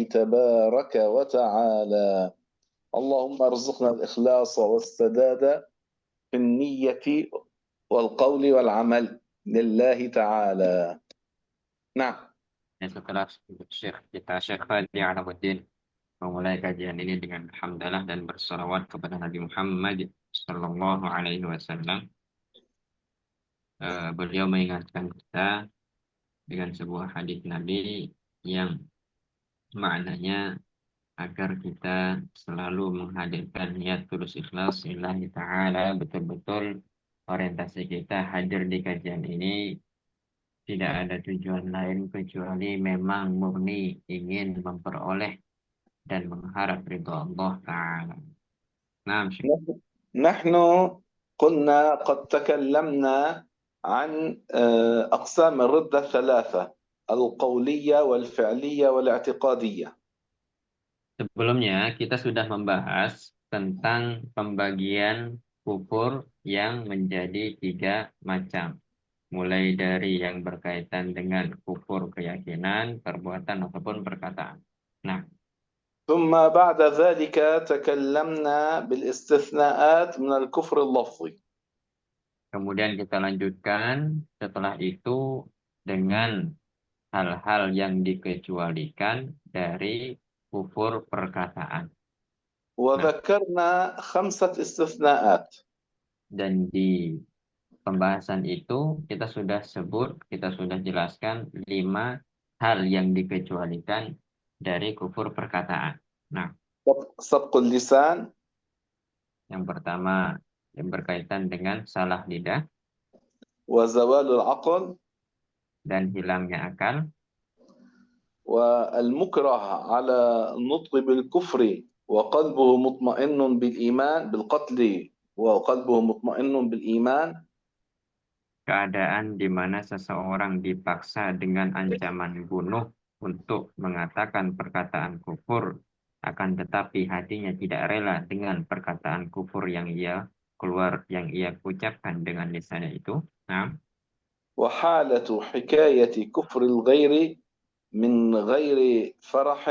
تبارك وتعالى. اللهم ارزقنا الإخلاص والسداد في النية والقول والعمل لله تعالى. Nah, Setelah Syekh Fadli Alamuddin memulai kajian ini dengan alhamdulillah dan bersalawat kepada Nabi Muhammad Sallallahu Alaihi Wasallam, beliau mengingatkan kita dengan sebuah hadis Nabi yang maknanya agar kita selalu menghadirkan niat tulus ikhlas lillahi ta'ala, betul-betul orientasi kita hadir di kajian ini tidak ada tujuan lain kecuali memang murni ingin memperoleh dan mengharap ridha Allah Ta'ala. Nah, نحن قلنا قد تكلمنا عن أقسام الردة الثلاثة: القولية والفعلية والاعتقادية. sebelumnya kita sudah membahas tentang pembagian kufur yang menjadi 3 macam. Mulai dari yang berkaitan dengan kufur keyakinan, perbuatan ataupun perkataan. Nah, ثم بعد ذلك تكلمنا بالاستثناءات من الكفر اللفظي. kemudian kita lanjutkan setelah itu dengan hal-hal yang dikecualikan dari kufur perkataan. وذكرنا 5 استثناءات. Dan di pembahasan itu kita sudah jelaskan 5 hal yang dikecualikan dari kufur perkataan. Nah, سبق اللسان. Yang pertama yang berkaitan dengan salah lidah. وزوال العقل. Dan hilangnya akal. والمكره على النطق بالكفر وقلبه مطمئن بالإيمان بالقتل وقلبه مطمئن بالإيمان. Keadaan di mana seseorang dipaksa dengan ancaman bunuh untuk mengatakan perkataan kufur, akan tetapi hatinya tidak rela dengan perkataan kufur yang ia ucapkan dengan lisannya itu. Nah, وحالة حكاية كفر الغير من غير فرح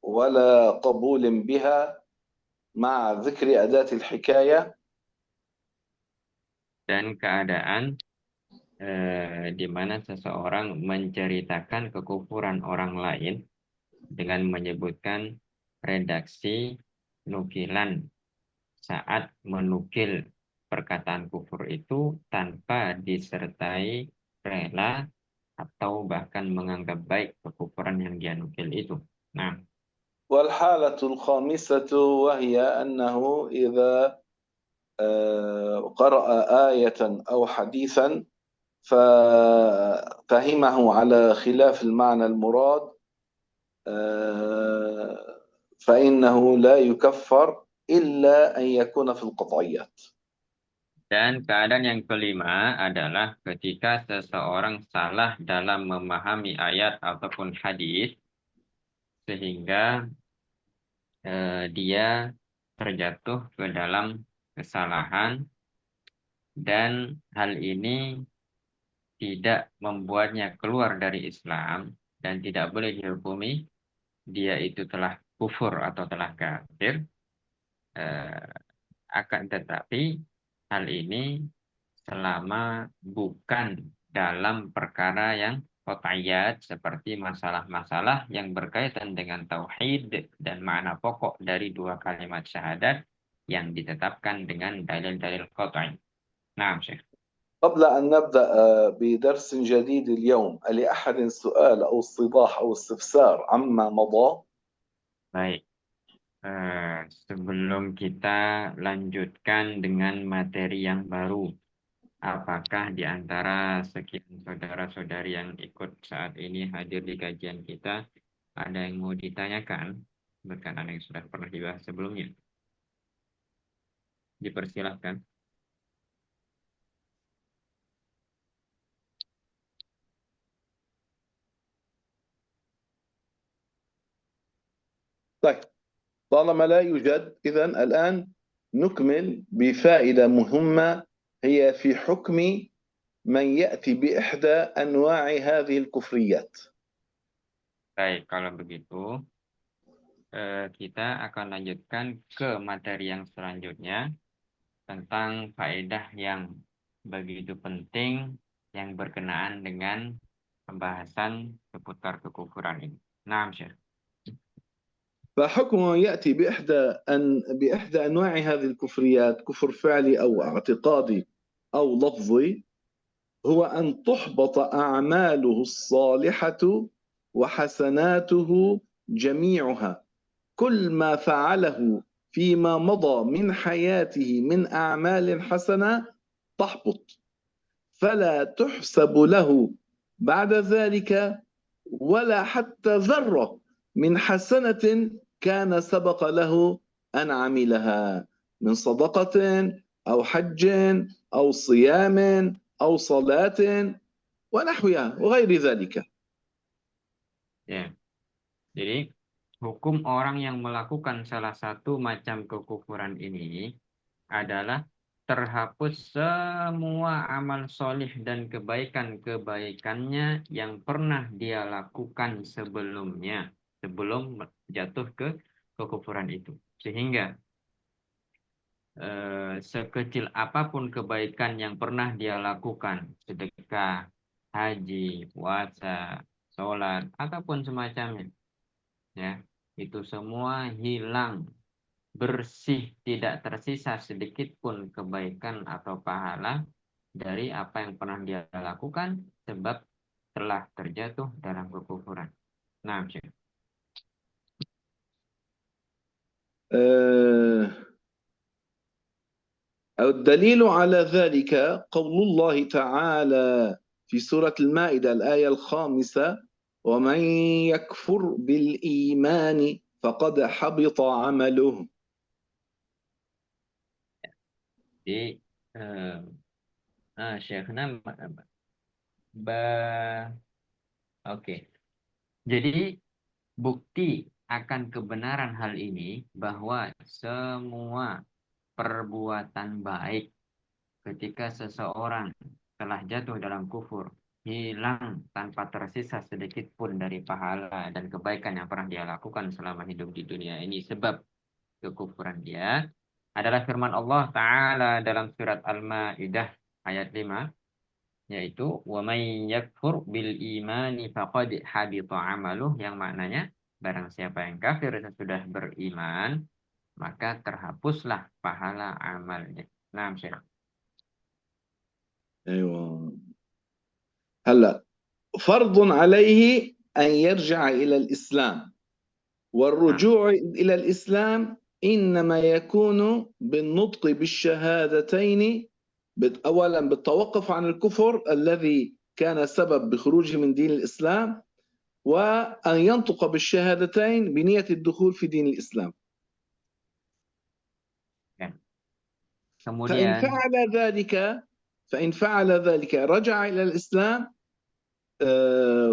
ولا قبول بها مع ذكر أداة الحكاية. dan keadaan di mana seseorang menceritakan kekufuran orang lain dengan menyebutkan redaksi nukilan saat menukil perkataan kufur itu tanpa disertai rela atau bahkan menganggap baik kekufuran yang dia nukil itu. Nah, والحالة الخامسة وهي أنه إذا قرأ آية أو حديثا ففهمه على خلاف المعنى المراد فإنه لا يكفر إلا أن يكون في القطعيات. dan keadaan yang kelima adalah ketika seseorang salah dalam memahami ayat ataupun hadis sehingga dia terjatuh ke dalam kesalahan dan hal ini tidak membuatnya keluar dari Islam dan tidak boleh dihukumi dia itu telah kufur atau telah kafir, akan tetapi hal ini selama bukan dalam perkara yang qat'iyat seperti masalah-masalah yang berkaitan dengan tauhid dan makna pokok dari 2 kalimat syahadat yang ditetapkan dengan dalil-dalil qat'i. Nah, Syekh. قبل أن نبدأ بدرس جديد اليوم لأحد سؤال أو استيضاح أو استفسار عما مضى؟ Baik. Sebelum kita lanjutkan dengan materi yang baru, apakah di antara sekian saudara-saudari yang ikut saat ini hadir di kajian kita ada yang mau ditanyakan berkenaan yang sudah pernah dibahas sebelumnya? Dipersilahkan. طيب، طالما لا يوجد إذن الآن نكمل بفائدة مهمة هي في حكم من يأتي بإحدى أنواع هذه الكفريات. Baik, kalau begitu kita akan lanjutkan ke materi yang selanjutnya tentang faedah yang begitu penting yang berkenaan dengan pembahasan seputar kekufuran ini. Nah, Syekh. فحكمه يأتي بإحدى أنواع هذه الكفريات، كفر فعلي أو اعتقادي أو لفظي، هو أن تحبط أعماله الصالحة وحسناته جميعها. كل ما فعله فيما مضى من حياته من أعمال حسنة تحبط، فلا تحسب له بعد ذلك ولا حتى ذرة من حسنة كان سبق له أن عملها من صدقة أو حج أو صيام أو صلاة ونحوها وغير ذلك. Ya, jadi hukum orang yang melakukan salah satu macam kekufuran ini adalah terhapus semua amal solih dan kebaikan-kebaikannya yang pernah dia lakukan sebelumnya, sebelum jatuh ke kekufuran itu. Sehingga sekecil apapun kebaikan yang pernah dia lakukan, sedekah, haji, puasa, sholat, ataupun semacamnya, ya, itu semua hilang, bersih, tidak tersisa sedikit pun kebaikan atau pahala dari apa yang pernah dia lakukan sebab telah terjatuh dalam kekufuran. Nah, Syekh. الدليل على ذلك قول الله تعالى في سورة المائدة الآية 5: ومن يكفر بالإيمان فقد حبط عمله. Jadi, Syekhna, oke. Jadi, bukti akan kebenaran hal ini bahwa semua perbuatan baik ketika seseorang telah jatuh dalam kufur hilang tanpa tersisa sedikit pun dari pahala dan kebaikan yang pernah dia lakukan selama hidup di dunia ini sebab kekufuran dia adalah firman Allah Ta'ala dalam surat Al-Ma'idah ayat 5, yaitu wa may yakfur bil imani faqad habita amaluh, yang maknanya barang siapa yang kafir sesudah beriman maka terhapuslah pahala amalnya. Nah, Syekh. أيوة. هلا فرض عليه أن يرجع إلى الإسلام، والرجوع إلى الإسلام إنما يكون بالنطق بالشهادتين، أولا بالتوقف عن الكفر الذي كان سبب بخروجه من دين الإسلام، وأن ينطق بالشهادتين بنية الدخول في دين الإسلام. Kemudian فإن فعل ذلك رجع إلى الإسلام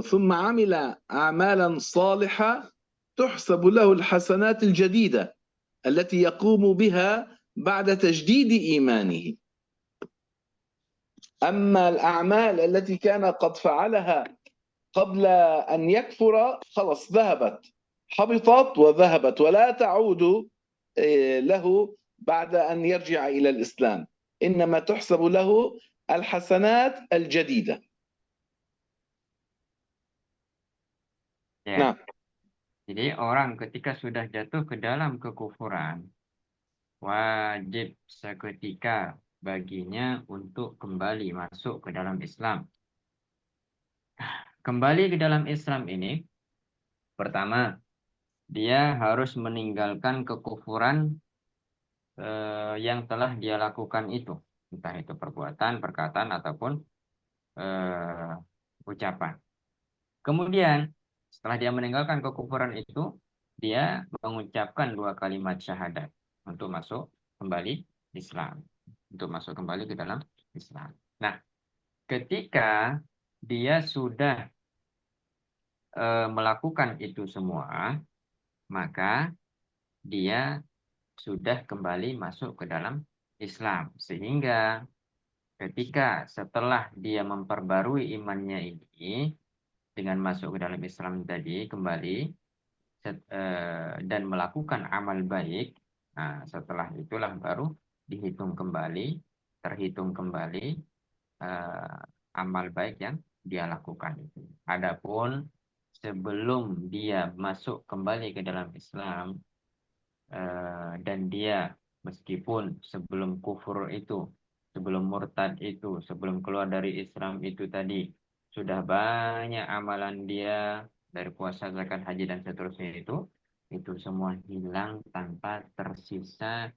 ثم عمل أعمالا صالحة تحسب له الحسنات الجديدة التي يقوم بها بعد تجديد إيمانه. أما الأعمال التي كان قد فعلها قبل أن يكفر خلاص ذهبت، حبطت وذهبت ولا تعود له بعد أن يرجع إلى الإسلام، إنما تحسب له الحسنات الجديدة. Ya. Nah. Jadi orang ketika sudah jatuh ke dalam kekufuran, wajib seketika baginya untuk kembali masuk ke dalam Islam. Kembali ke dalam Islam ini, pertama, dia harus meninggalkan kekufuran yang telah dia lakukan itu. Entah itu perbuatan, perkataan, ataupun ucapan. Kemudian, setelah dia meninggalkan kekufuran itu, dia mengucapkan 2 kalimat syahadat untuk masuk kembali Islam. Untuk masuk kembali ke dalam Islam. Nah, ketika dia sudah melakukan itu semua, maka dia sudah kembali masuk ke dalam Islam. Sehingga ketika setelah dia memperbarui imannya ini dengan masuk ke dalam Islam tadi kembali, dan melakukan amal baik, nah setelah itulah baru terhitung kembali eh, amal baik yang dia lakukan itu. Adapun sebelum dia masuk kembali ke dalam Islam, dan dia meskipun sebelum kufur itu, sebelum murtad itu, sebelum keluar dari Islam itu tadi sudah banyak amalan dia dari puasa, zakat, haji dan seterusnya itu semua hilang tanpa tersisa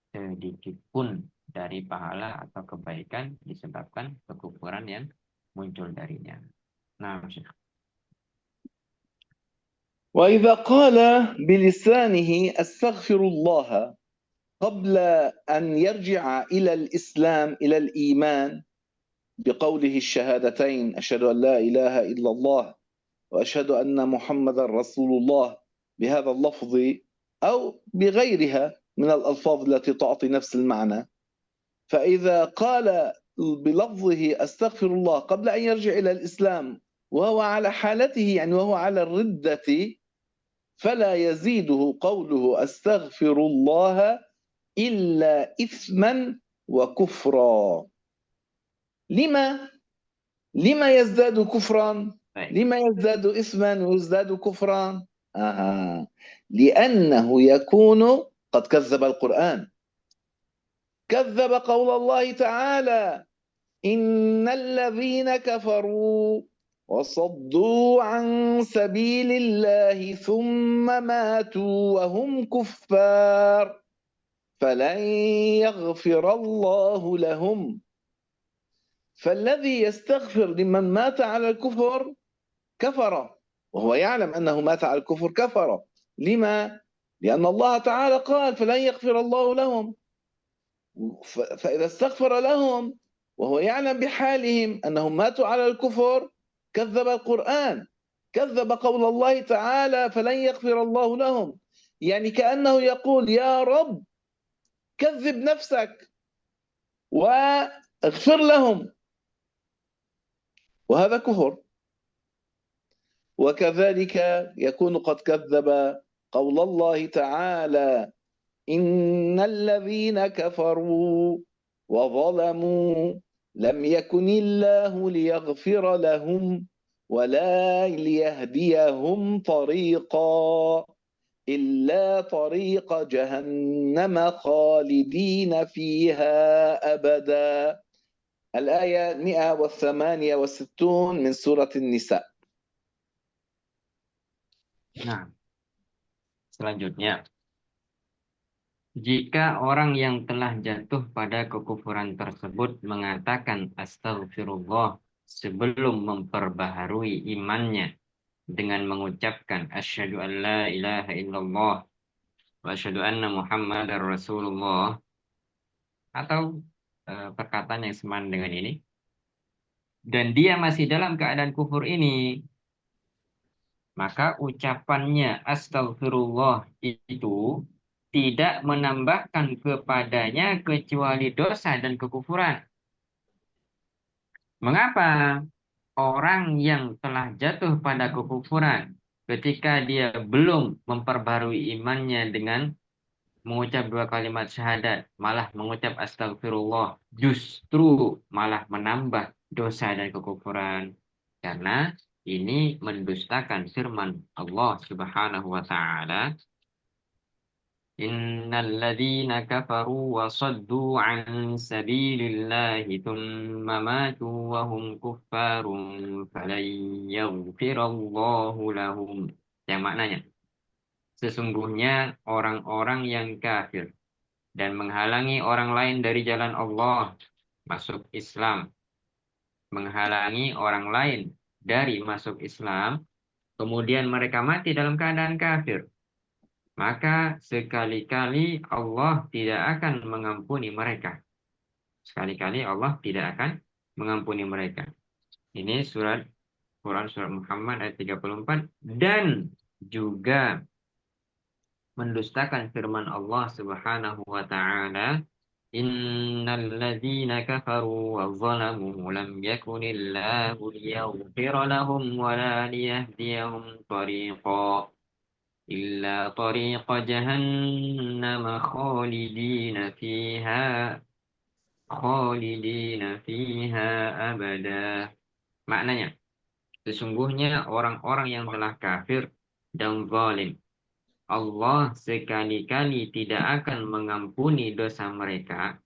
sedikit pun dari pahala atau kebaikan disebabkan kekufuran yang muncul darinya. Nah, Syekh. وإذا قال بلسانه أستغفر الله قبل أن يرجع إلى الإسلام إلى الإيمان بقوله الشهادتين أشهد أن لا إله إلا الله وأشهد أن محمد رسول الله بهذا اللفظ أو بغيرها من الألفاظ التي تعطي نفس المعنى، فإذا قال بلفظه أستغفر الله قبل أن يرجع إلى الإسلام وهو على حالته يعني وهو على الردة، فلا يزيده قوله أستغفر الله إلا إثما وكفرا. لما يزداد كفرا؟ لما يزداد إثما ويزداد كفرا؟ لأنه يكون قد كذب القرآن، كذب قول الله تعالى إن الذين كفروا وصدوا عن سبيل الله ثم ماتوا وهم كفار فلن يغفر الله لهم. فالذي يستغفر لمن مات على الكفر كفر وهو يعلم أنه مات على الكفر كفر. لما؟ لأن الله تعالى قال فلن يغفر الله لهم، فإذا استغفر لهم وهو يعلم بحالهم أنهم ماتوا على الكفر كذب القرآن، كذب قول الله تعالى فلن يغفر الله لهم، يعني كأنه يقول يا رب كذب نفسك واغفر لهم، وهذا كفر. وكذلك يكون قد كذب قول الله تعالى إن الذين كفروا وظلموا لم يكن الله ليغفر لهم ولا ليهديهم طريقا إلا طريق جهنم خالدين فيها أبدا. الآية 168 من سورة النساء. Nah, selanjutnya, jika orang yang telah jatuh pada kekufuran tersebut mengatakan astagfirullah sebelum memperbaharui imannya dengan mengucapkan asyhadu an la ilaha illallah wa asyhadu anna muhammadar rasulullah, atau perkataan yang seman dengan ini, dan dia masih dalam keadaan kufur ini, maka ucapannya astagfirullah itu tidak menambahkan kepadanya kecuali dosa dan kekufuran. Mengapa? Orang yang telah jatuh pada kekufuran ketika dia belum memperbarui imannya dengan mengucap dua kalimat syahadat, malah mengucap astagfirullah, justru malah menambah dosa dan kekufuran. Karena ini mendustakan firman Allah Subhanahu wa taala, Innal ladzina kafaru wa saddu an sabilillahi thumma matu wa hum kuffarun falan yaghfirallahu lahum. Yang maknanya, sesungguhnya orang-orang yang kafir dan menghalangi orang lain dari jalan Allah masuk Islam, menghalangi orang lain dari masuk Islam, kemudian mereka mati dalam keadaan kafir, maka sekali-kali Allah tidak akan mengampuni mereka. Sekali-kali Allah tidak akan mengampuni mereka. Ini Quran surat Muhammad ayat 34, dan juga mendustakan firman Allah Subhanahu wa taala, Innal ladzina kafaru wa zalamu lam yakunillahu liyaghfira lahum wa la liyahdiyahum tariqa. إلا طريق جهنم خالدين فيها أبدا. Maknanya, sesungguhnya orang-orang yang telah kafir dan zalim, Allah sekali-kali tidak akan mengampuni dosa mereka,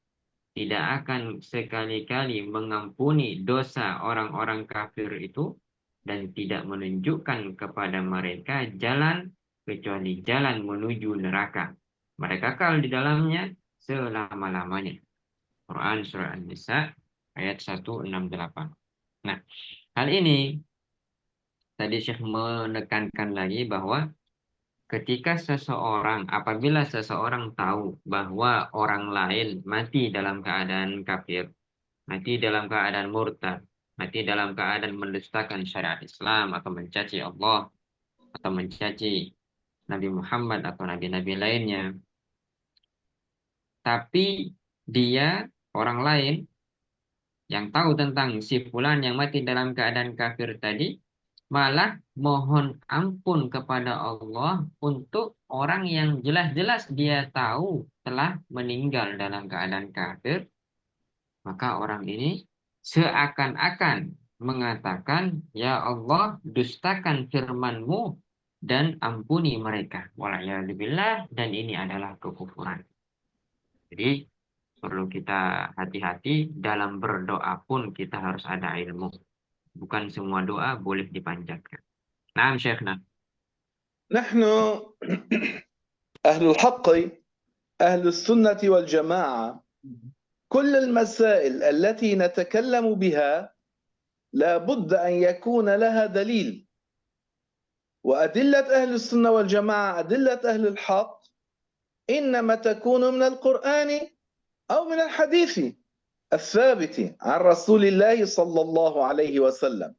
tidak akan sekali-kali mengampuni dosa orang-orang kafir itu, dan tidak menunjukkan kepada mereka jalan kecuali jalan menuju neraka. Mereka kekal di dalamnya selama-lamanya. Quran Surah An-Nisa ayat 168. Nah, hal ini tadi Syekh menekankan lagi bahwa apabila seseorang tahu bahwa orang lain mati dalam keadaan kafir, mati dalam keadaan murtad, mati dalam keadaan mendustakan syariat Islam atau mencaci Allah atau mencaci Nabi Muhammad atau nabi-nabi lainnya, tapi dia orang lain yang tahu tentang si fulan yang mati dalam keadaan kafir tadi, malah mohon ampun kepada Allah untuk orang yang jelas-jelas dia tahu telah meninggal dalam keadaan kafir, maka orang ini seakan-akan mengatakan, "Ya Allah, dustakan firman-Mu dan ampuni mereka." Wala'iyadzubillah, dan ini adalah kekufuran. Jadi perlu kita hati-hati dalam berdoa pun kita harus ada ilmu. Bukan semua doa boleh dipanjatkan. Nah, Syekhna. نحن أهل الحق أهل السنة والجماعة كل المسائل التي نتكلم بها لا بد أن يكون لها دليل، وأدلة أهل السنة والجماعة أدلة أهل الحق إنما تكون من القرآن أو من الحديث الثابت عن رسول الله صلى الله عليه وسلم،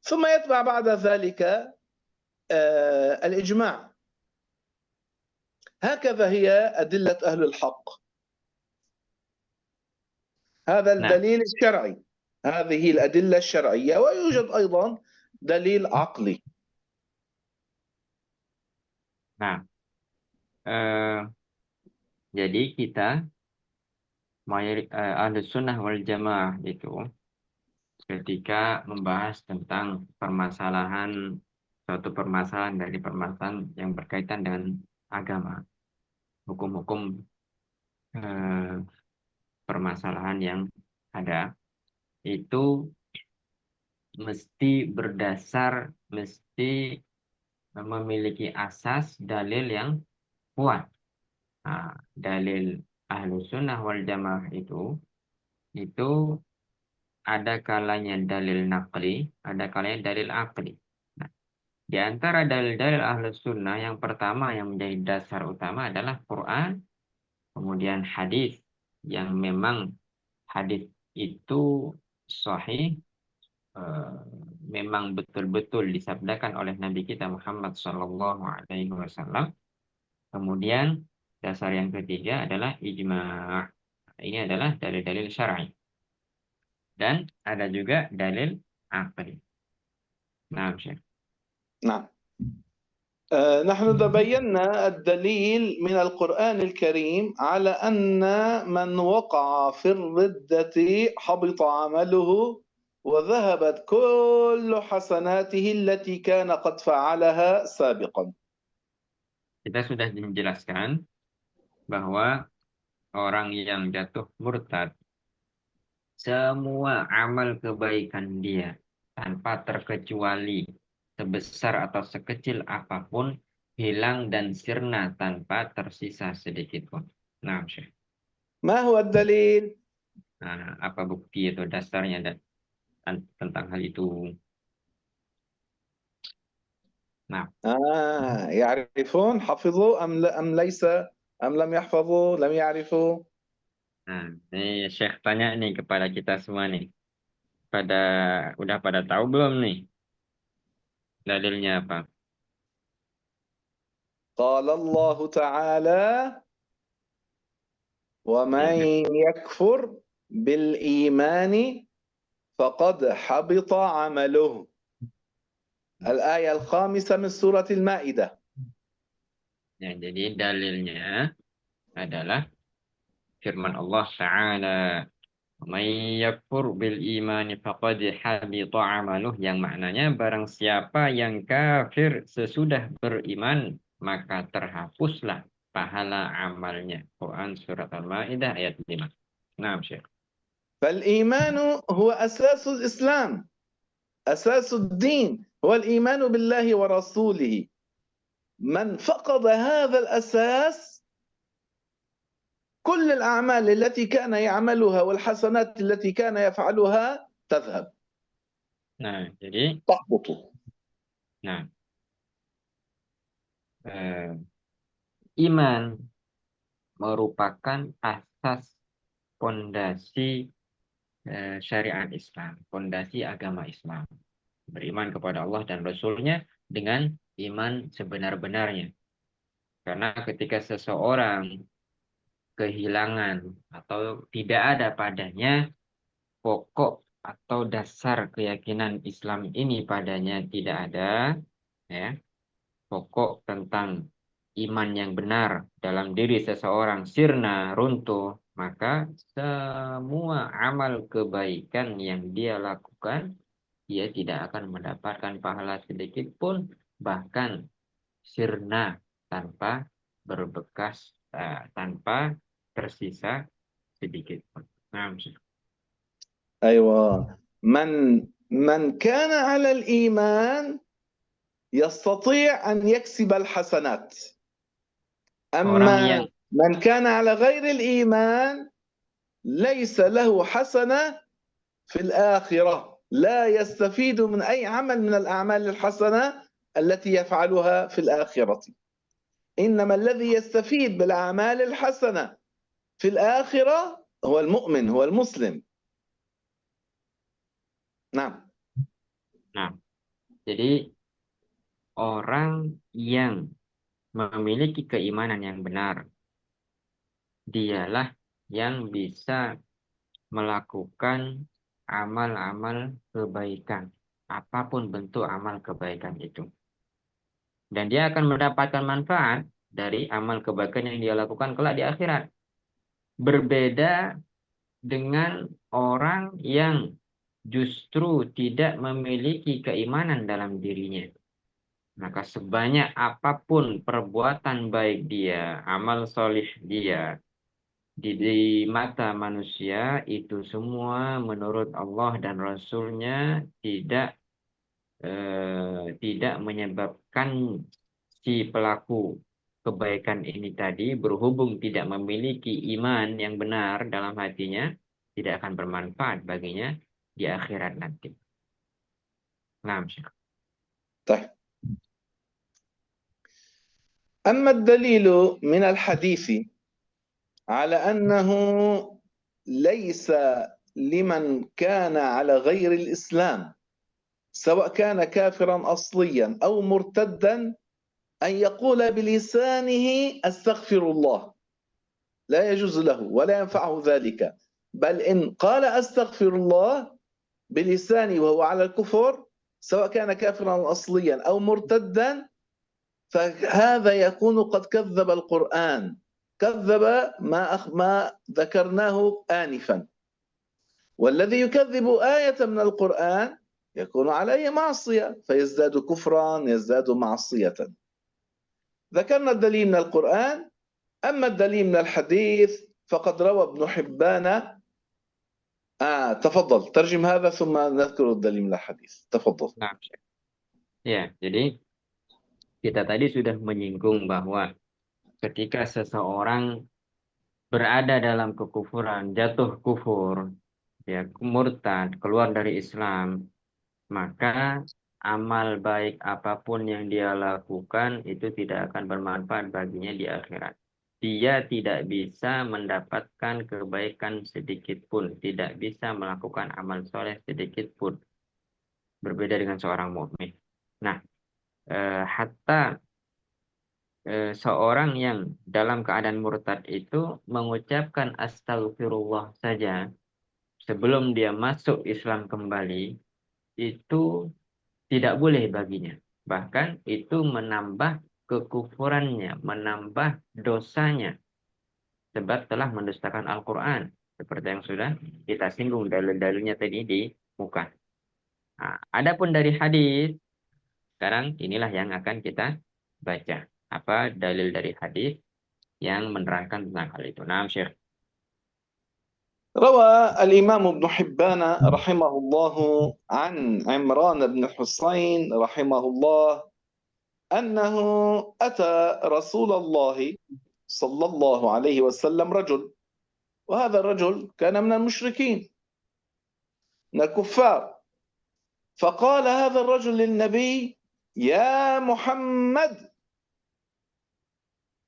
ثم يتبع بعد ذلك الإجماع. هكذا هي أدلة أهل الحق. هذا الدليل الشرعي، هذه الأدلة الشرعية، ويوجد أيضا دليل عقلي. Nah, jadi kita Ahlus Sunnah wal Jamaah itu ketika membahas tentang suatu permasalahan dari permasalahan yang berkaitan dengan agama, hukum-hukum permasalahan yang ada, itu mesti memiliki asas dalil yang kuat. Nah, dalil Ahlus Sunnah wal Jamaah itu ada kalanya dalil naqli, ada kalanya dalil aqli. Nah, di antara dalil-dalil Ahlus Sunnah yang pertama yang menjadi dasar utama adalah Quran, kemudian hadis yang memang hadis itu sahih, memang betul-betul disabdakan oleh Nabi kita Muhammad SAW. Kemudian dasar yang ketiga adalah ijma'. Ini adalah dalil-dalil syar'i. Dan ada juga dalil aqli. Nah, Syekh. نعم. نحن بينا الدليل من القرآن الكريم على أن من وقع في الردة حبط عمله وذهبت كل حسناته التي كان قد فعلها سابقا. Kita sudah menjelaskan bahwa orang yang jatuh murtad, semua amal kebaikan dia tanpa terkecuali sebesar atau sekecil apapun hilang dan sirna tanpa tersisa sedikit pun. Nah, Syekh. ما هو الدليل؟ Nah, apa bukti atau dasarnya tentang hal itu? Nah, يعرفون حفظوا أم ليس أم لم يحفظوا لم يعرفوا؟ nah, ini Syekh tanya nih kepada kita semua nih. Udah pada tahu belum nih? Dalilnya apa? قال الله تعالى ومن يكفر بالإيمان فقد حبط عمله. الآية الخامسة من سورة المائدة. Ya, jadi dalilnya adalah firman Allah Ta'ala, "May yakfur bil imani faqad habita amaluh," yang maknanya barang siapa yang kafir sesudah beriman, maka terhapuslah pahala amalnya. Quran surat Al-Maidah ayat 5. Nah, Syekh. فالإيمان هو أساس الإسلام، أساس الدين هو الإيمان بالله ورسوله. من فقد هذا الأساس كل الأعمال التي كان يعملها والحسنات التي كان يفعلها تذهب Nah, jadi, تحبط. nah, eh, iman merupakan asas pondasi syariat Islam, pondasi agama Islam. Beriman kepada Allah dan Rasul-Nya dengan iman sebenar-benarnya. Karena ketika seseorang kehilangan atau tidak ada padanya pokok atau dasar keyakinan Islam ini padanya tidak ada, ya, pokok tentang iman yang benar dalam diri seseorang sirna, runtuh, maka semua amal kebaikan yang dia lakukan, dia tidak akan mendapatkan pahala sedikit pun, bahkan sirna, tanpa berbekas, tanpa tersisa sedikit pun. Nah, أيوة. من كان على الإيمان يستطيع أن يكسب الحسنات، orang yang أما من كان على غير الإيمان ليس له حسنة في الآخرة، لا يستفيد من أي عمل من الأعمال الحسنة التي يفعلها في الآخرة. إنما الذي يستفيد بالأعمال الحسنة في الآخرة هو المؤمن، هو المسلم. نعم. nah, jadi orang yang memiliki keimanan yang benar, dialah yang bisa melakukan amal-amal kebaikan, apapun bentuk amal kebaikan itu. Dan dia akan mendapatkan manfaat dari amal kebaikan yang dia lakukan kelak di akhirat. Berbeda dengan orang yang justru tidak memiliki keimanan dalam dirinya. Maka sebanyak apapun perbuatan baik dia, amal solih dia, di mata manusia itu semua menurut Allah dan Rasul-Nya tidak menyebabkan si pelaku kebaikan ini tadi, berhubung tidak memiliki iman yang benar dalam hatinya, tidak akan bermanfaat baginya di akhirat nanti. Nah, Syekh. طيب. أما الدليل من الحديث على أنه ليس لمن كان على غير الإسلام سواء كان كافرا أصليا أو مرتدا أن يقول بلسانه أستغفر الله، لا يجوز له ولا ينفعه ذلك. بل إن قال أستغفر الله بلسانه وهو على الكفر سواء كان كافرا أصليا أو مرتدا فهذا يكون قد كذب القرآن، كذب ما ذكرناه آنفا. والذي يكذب آية من القرآن يكون عليه معصية فيزداد كفرا، يزداد معصية. ذكرنا الدليل من القرآن. أما الدليل من الحديث فقد روى ابن حبان. تفضل ترجم هذا ثم نذكر الدليل من الحديث. تفضل. Nah, Syekh. Ya, jadi kita tadi sudah menyinggung bahwa ketika seseorang berada dalam kekufuran, jatuh kufur, ya, murtad, keluar dari Islam, maka amal baik apapun yang dia lakukan itu tidak akan bermanfaat baginya di akhirat. Dia tidak bisa mendapatkan kebaikan sedikit pun, tidak bisa melakukan amal soleh sedikit pun. Berbeda dengan seorang mukmin. Nah, hatta seorang yang dalam keadaan murtad itu mengucapkan astagfirullah saja sebelum dia masuk Islam kembali, itu tidak boleh baginya. Bahkan itu menambah kekufurannya, menambah dosanya, sebab telah mendustakan Al-Quran. Seperti yang sudah kita singgung dalil-dalilnya tadi di muka. Nah, adapun dari hadis, sekarang inilah yang akan kita baca. Apa dalil dari hadis yang menerangkan tentang hal itu? Nah, Syekh. روى الإمام ابن حبان رحمه الله عن عمران بن حسين رحمه الله أنه أتى رسول الله صلى الله عليه وسلم رجل، وهذا الرجل كان من المشركين من الكفار، فقال هذا الرجل للنبي: يا محمد.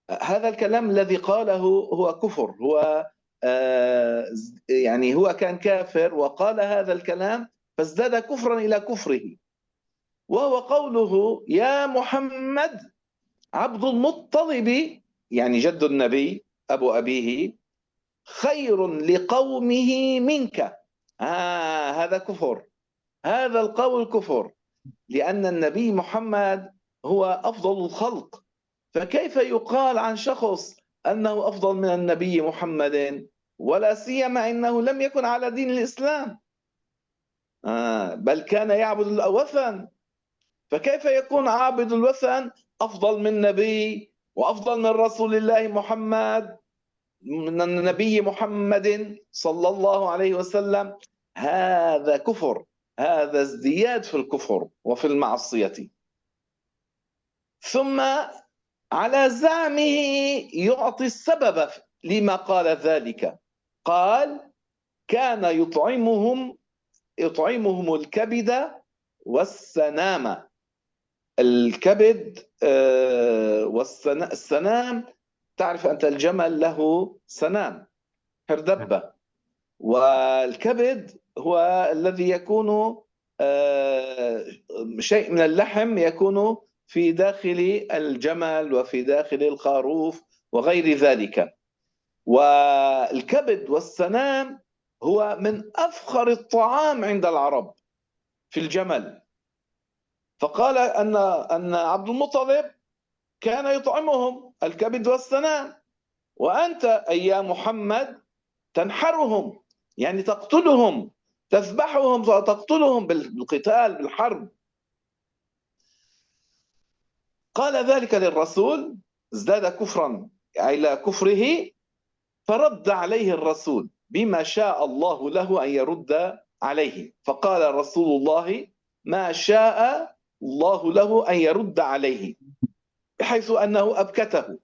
هذا الكلام الذي قاله هو كفر، هو يعني هو كان كافر وقال هذا الكلام فازداد كفرا إلى كفره، وهو قوله يا محمد. عبد المطلب يعني جد النبي أبو أبيه خير لقومه منك. هذا كفر، هذا القول كفر، لأن النبي محمد هو أفضل الخلق، فكيف يقال عن شخص أنه أفضل من النبي محمد، ولا سيما أنه لم يكن على دين الإسلام، بل كان يعبد الأوثان، فكيف يكون عابد الوثن أفضل من نبي وأفضل من رسول الله محمد، من النبي محمد صلى الله عليه وسلم؟ هذا كفر، هذا ازدياد في الكفر وفي المعصية. ثم على زعمه يعطي السبب لما قال ذلك، قال كان يطعمهم الكبد والسنام. الكبد والسنام، تعرف أنت الجمل له سنام هردبة، والكبد هو الذي يكون شيء من اللحم يكون في داخل الجمل وفي داخل الخروف وغير ذلك. والكبد والسنام هو من أفخر الطعام عند العرب في الجمل. فقال أن عبد المطلب كان يطعمهم الكبد والسنام، وأنت أي يا محمد تنحرهم، يعني تقتلهم، تذبحهم وتقتلهم بالقتال بالحرب. قال ذلك للرسول، ازداد كفرا إلى كفره، فرد عليه الرسول بما شاء الله له أن يرد عليه. فقال رسول الله ما شاء الله له أن يرد عليه، بحيث أنه أبكته.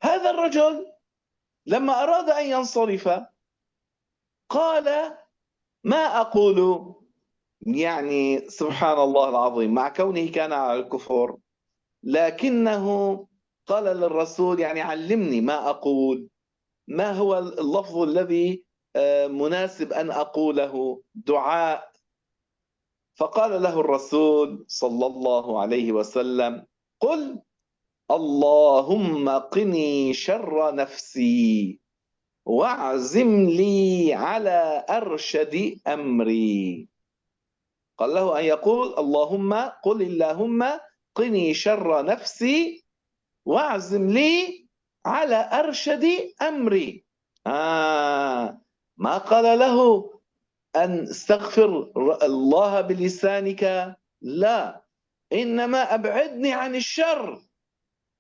هذا الرجل لما أراد أن ينصرف قال ما أقول، يعني سبحان الله العظيم، مع كونه كان على الكفر لكنه قال للرسول يعني علمني ما أقول، ما هو اللفظ الذي مناسب أن أقوله، دعاء. فقال له الرسول صلى الله عليه وسلم قل اللهم قني شر نفسي واعزم لي على أرشد أمري. قال له أن يقول قل اللهم قني شر نفسي واعزم لي على أرشد أمري. ما قال له أن استغفر الله بلسانك، لا، إنما أبعدني عن الشر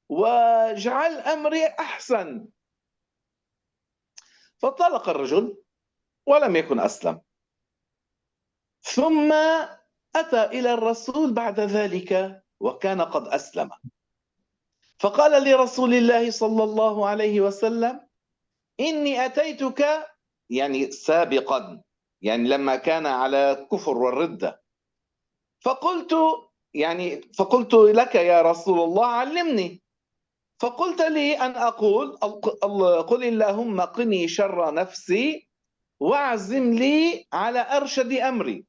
واجعل أمري أحسن. فطلق الرجل ولم يكن أسلم. ثم أتى إلى الرسول بعد ذلك وكان قد أسلم، فقال لرسول الله صلى الله عليه وسلم إني أتيتك، يعني سابقا، يعني لما كان على كفر والردة، فقلت لك يا رسول الله علمني، فقلت لي أن أقول قل اللهم قني شر نفسي واعزم لي على أرشد أمري.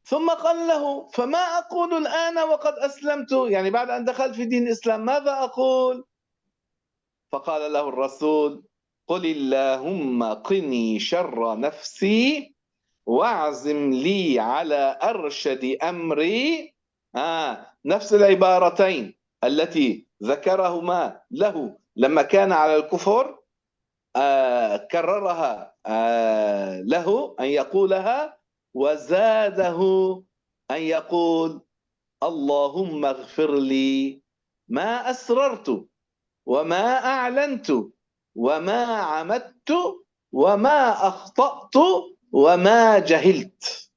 ثم قال له فما أقول الآن وقد أسلمت، يعني بعد أن دخلت في دين الإسلام ماذا أقول؟ فقال له الرسول قل اللهم قني شر نفسي واعزم لي على أرشد أمري نفس العبارتين التي ذكرهما له لما كان على الكفر كررها له أن يقولها، وزاده أن يقول اللهم اغفر لي ما أسررت وما أعلنت وما عمدت وما أخطأت وما جهلت.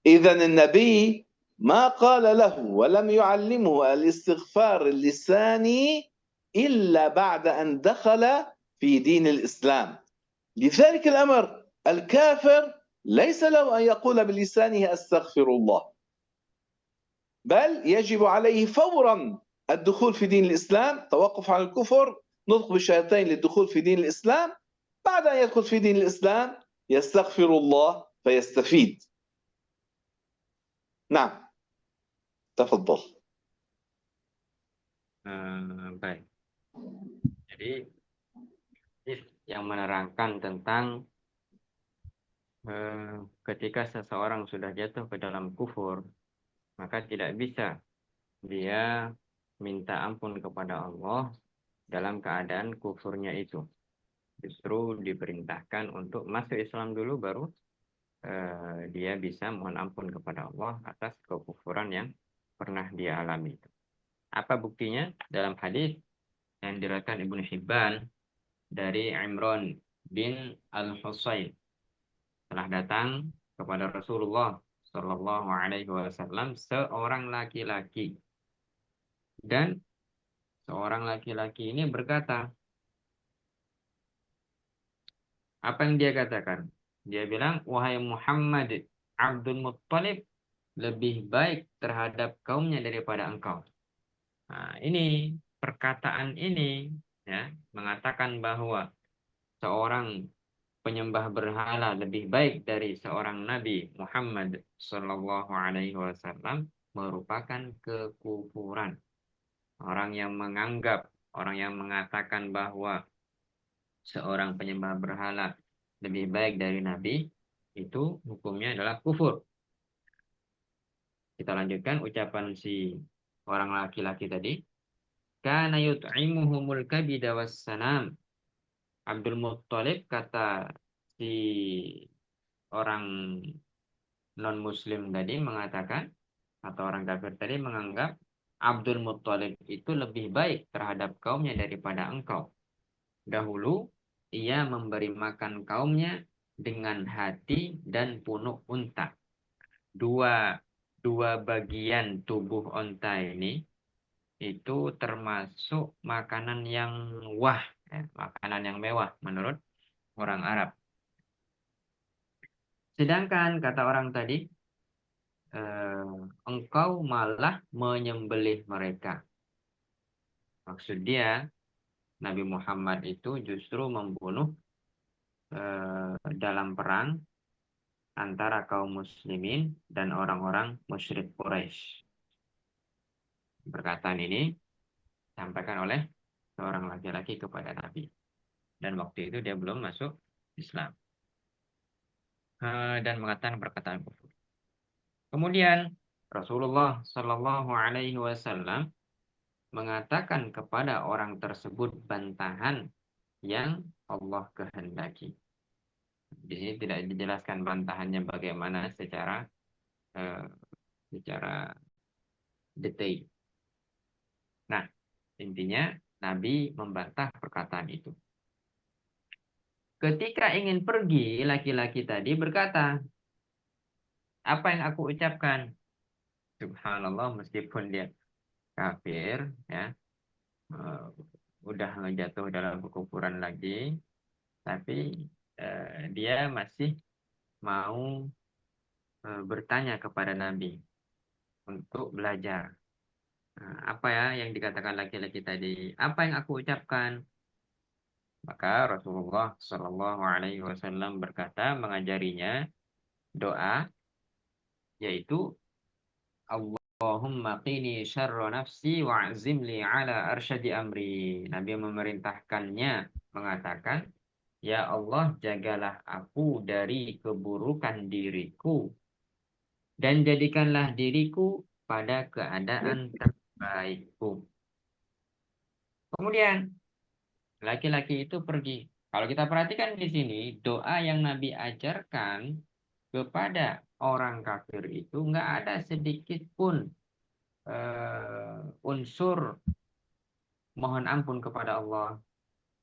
إذن النبي ما قال له ولم يعلمه الاستغفار اللساني إلا بعد أن دخل في دين الإسلام. لذلك الأمر الكافر ليس له أن يقول بلسانه أستغفر الله، بل يجب عليه فورا الدخول في دين الإسلام، توقف عن الكفر، نطق بالشهادتين للدخول في دين الإسلام. بعد أن يدخل في دين الإسلام يستغفر الله فيستفيد. نعم، تفضل. Baik. Jadi yang menerangkan tentang ketika seseorang sudah jatuh ke dalam kufur, maka tidak bisa dia minta ampun kepada Allah dalam keadaan kufurnya itu. Justru diperintahkan untuk masuk Islam dulu, baru dia bisa mohon ampun kepada Allah atas kekufuran yang pernah dia alami. Apa buktinya? Dalam hadis yang diriwayatkan Ibnu Hibban dari Imran bin Al-Husayn, telah datang kepada Rasulullah Shallallahu Alaihi Wasallam seorang laki-laki, dan seorang laki-laki ini berkata, apa yang dia katakan? Dia bilang, wahai Muhammad, Abdul Muttalib lebih baik terhadap kaumnya daripada engkau. Nah, ini perkataan ini ya mengatakan bahwa seorang penyembah berhala lebih baik dari seorang Nabi Muhammad Shallallahu Alaihi Wasallam merupakan kekufuran. Orang yang menganggap, orang yang mengatakan bahwa seorang penyembah berhala lebih baik dari Nabi, itu hukumnya adalah kufur. Kita lanjutkan ucapan si orang laki-laki tadi. Kana yut'imuhumul kabida wassanam. Abdul Muttalib, kata si orang non-muslim tadi mengatakan, atau orang kafir tadi menganggap Abdul Muttalib itu lebih baik terhadap kaumnya daripada engkau. Dahulu ia memberi makan kaumnya dengan hati dan punuk unta. Dua bagian tubuh unta ini itu termasuk makanan yang makanan yang mewah menurut orang Arab. Sedangkan kata orang tadi, engkau malah menyembelih mereka. Maksud dia, Nabi Muhammad itu justru membunuh dalam perang antara kaum muslimin dan orang-orang musyrik Quraisy. Perkataan ini disampaikan oleh seorang laki-laki kepada Nabi. Dan waktu itu dia belum masuk Islam. Dan mengatakan perkataan kufur. Kemudian Rasulullah Shallallahu Alaihi Wasallam mengatakan kepada orang tersebut bantahan yang Allah kehendaki. Di sini tidak dijelaskan bantahannya bagaimana secara detail. Nah, intinya Nabi membantah perkataan itu. Ketika ingin pergi, laki-laki tadi berkata, apa yang aku ucapkan? Subhanallah, meskipun dia kafir, ya, udah jatuh dalam kekufuran lagi, tapi dia masih mau bertanya kepada Nabi untuk belajar. Apa ya yang dikatakan laki-laki tadi? Apa yang aku ucapkan? Maka Rasulullah Shallallahu Alaihi Wasallam berkata, mengajarinya doa, yaitu Allahumma qini syarra nafsi wa'zimli ala arsyadi amri. Nabi memerintahkannya mengatakan, ya Allah, jagalah aku dari keburukan diriku dan jadikanlah diriku pada keadaan terbaikku. Kemudian laki-laki itu pergi. Kalau kita perhatikan di sini, doa yang Nabi ajarkan kepada orang kafir itu nggak ada sedikit pun unsur mohon ampun kepada Allah.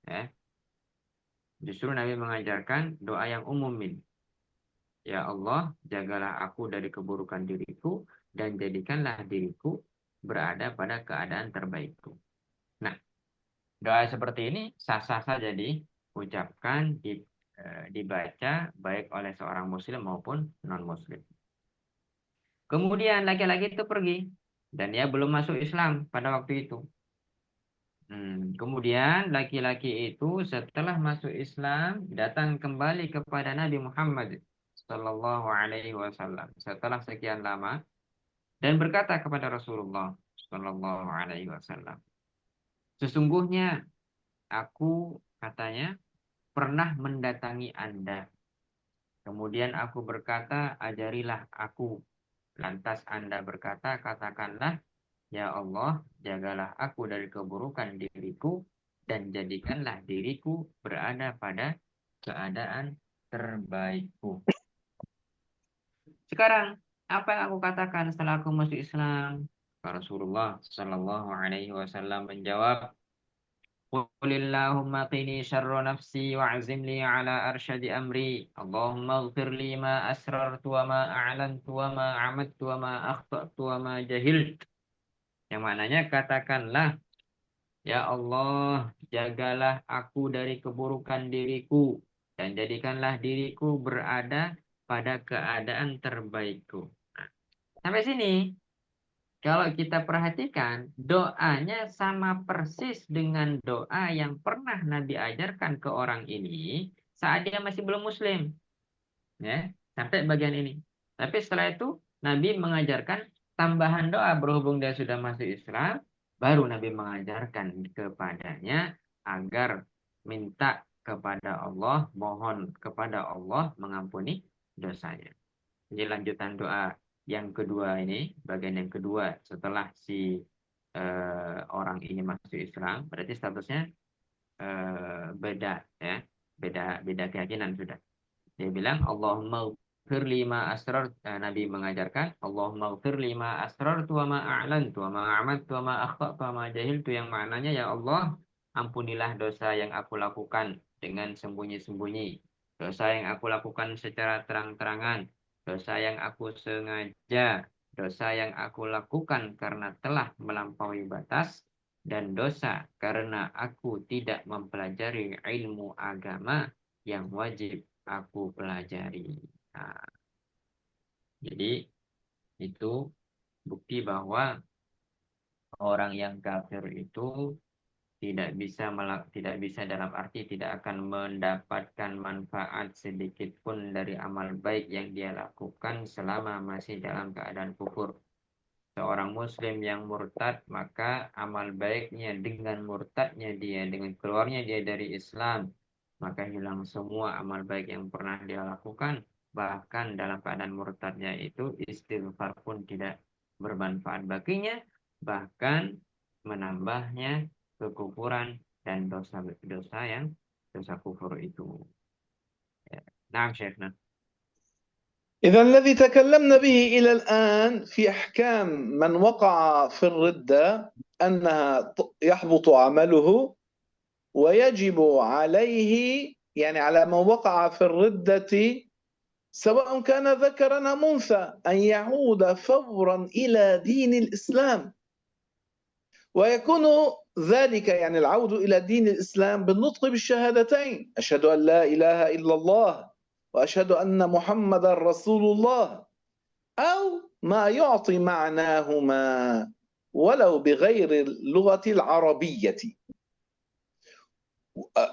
Ya. Justru Nabi mengajarkan doa yang umum ini. Ya Allah, jagalah aku dari keburukan diriku dan jadikanlah diriku berada pada keadaan terbaikku. Nah, doa seperti ini sah-sah saja diucapkan, dibaca baik oleh seorang muslim maupun non-muslim. Kemudian laki-laki itu pergi dan dia belum masuk Islam pada waktu itu. Kemudian laki-laki itu setelah masuk Islam datang kembali kepada Nabi Muhammad Sallallahu Alaihi Wasallam setelah sekian lama dan berkata kepada Rasulullah Sallallahu Alaihi Wasallam, sesungguhnya aku katanya pernah mendatangi Anda. Kemudian aku berkata, ajarilah aku. Lantas Anda berkata, katakanlah, ya Allah, jagalah aku dari keburukan diriku dan jadikanlah diriku berada pada keadaan terbaikku. Sekarang, apa yang aku katakan setelah aku masuk Islam? Rasulullah Shallallahu Alaihi Wasallam menjawab, Qulillahumma qini syarra nafsi wa'azim li ala arsyadi amri. Allahumma ighfir li ma asrartu wa ma a'lantu wa ma amadtu wa ma akhta'tu wa ma jahiltu. Yang maknanya katakanlah, ya Allah, jagalah aku dari keburukan diriku dan jadikanlah diriku berada pada keadaan terbaikku. Nah, sampai sini, kalau kita perhatikan, doanya sama persis dengan doa yang pernah Nabi ajarkan ke orang ini saat dia masih belum Muslim. Ya, sampai bagian ini. Tapi setelah itu, Nabi mengajarkan tambahan doa berhubung dia sudah masuk Islam, baru Nabi mengajarkan kepadanya agar minta kepada Allah, mohon kepada Allah mengampuni dosanya. Jadi lanjutan doa yang kedua ini, bagian yang kedua setelah si orang ini masuk Islam, berarti statusnya beda ya, beda keyakinan sudah. Dia bilang Allahumma ighfir lima asrar, Nabi mengajarkan Allahumma ighfir lima asrartu wa ma a'lantu wa ma amadtu wa ma akhta'tu wa ma jahiltu, yang maknanya ya Allah, ampunilah dosa yang aku lakukan dengan sembunyi-sembunyi, dosa yang aku lakukan secara terang-terangan, dosa yang aku sengaja, dosa yang aku lakukan karena telah melampaui batas, dan dosa karena aku tidak mempelajari ilmu agama yang wajib aku pelajari. Nah, jadi itu bukti bahwa orang yang kafir itu tidak bisa dalam arti tidak akan mendapatkan manfaat sedikit pun dari amal baik yang dia lakukan selama masih dalam keadaan kufur. Seorang muslim yang murtad, maka amal baiknya dengan murtadnya dia, dengan keluarnya dia dari Islam, maka hilang semua amal baik yang pernah dia lakukan. Bahkan dalam keadaan murtadnya itu istighfar pun tidak bermanfaat baginya, bahkan menambahnya kekufuran dan dosa-dosa yang dosa kufur itu. Ya. Nah, Syekhna. إذا الذي تكلمنا به إلى الآن في أحكام من وقع في الردة أنها يحبط عمله ويجب عليه، يعني على من وقع في الردة سواء كان ذكرا أم أنثى، أن يعود فورا إلى دين الإسلام، ويكون ذلك يعني العود إلى دين الإسلام بالنطق بالشهادتين، أشهد أن لا إله إلا الله وأشهد أن محمد رسول الله، أو ما يعطي معناهما ولو بغير اللغة العربية.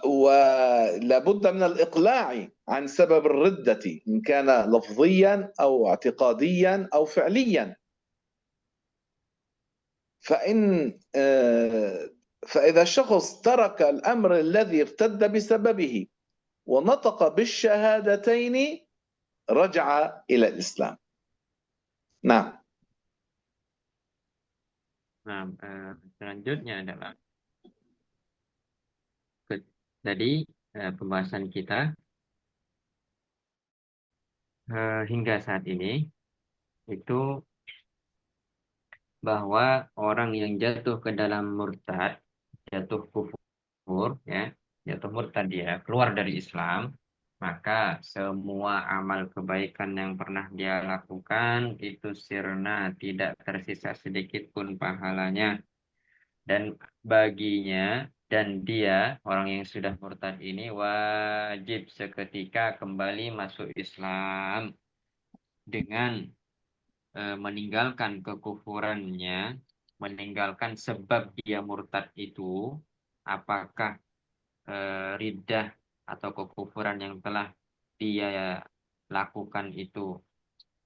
ولابد من الإقلاع عن سبب الردة إن كان لفظيا أو اعتقاديا أو فعليا. فإذا الشخص ترك الأمر الذي ارتد بسببه ونطق بالشهادتين رجع إلى الإسلام. Nah, Nah, selanjutnya adalah tadi pembahasan kita hingga saat ini itu bahwa orang yang jatuh ke dalam murtad, jatuh kufur, ya, jatuh murtad dia keluar dari Islam, maka semua amal kebaikan yang pernah dia lakukan itu sirna, tidak tersisa sedikit pun pahalanya. Dan baginya dan dia, orang yang sudah murtad ini wajib seketika kembali masuk Islam dengan meninggalkan kekufurannya, meninggalkan sebab dia murtad itu, apakah riddah atau kekufuran yang telah dia lakukan itu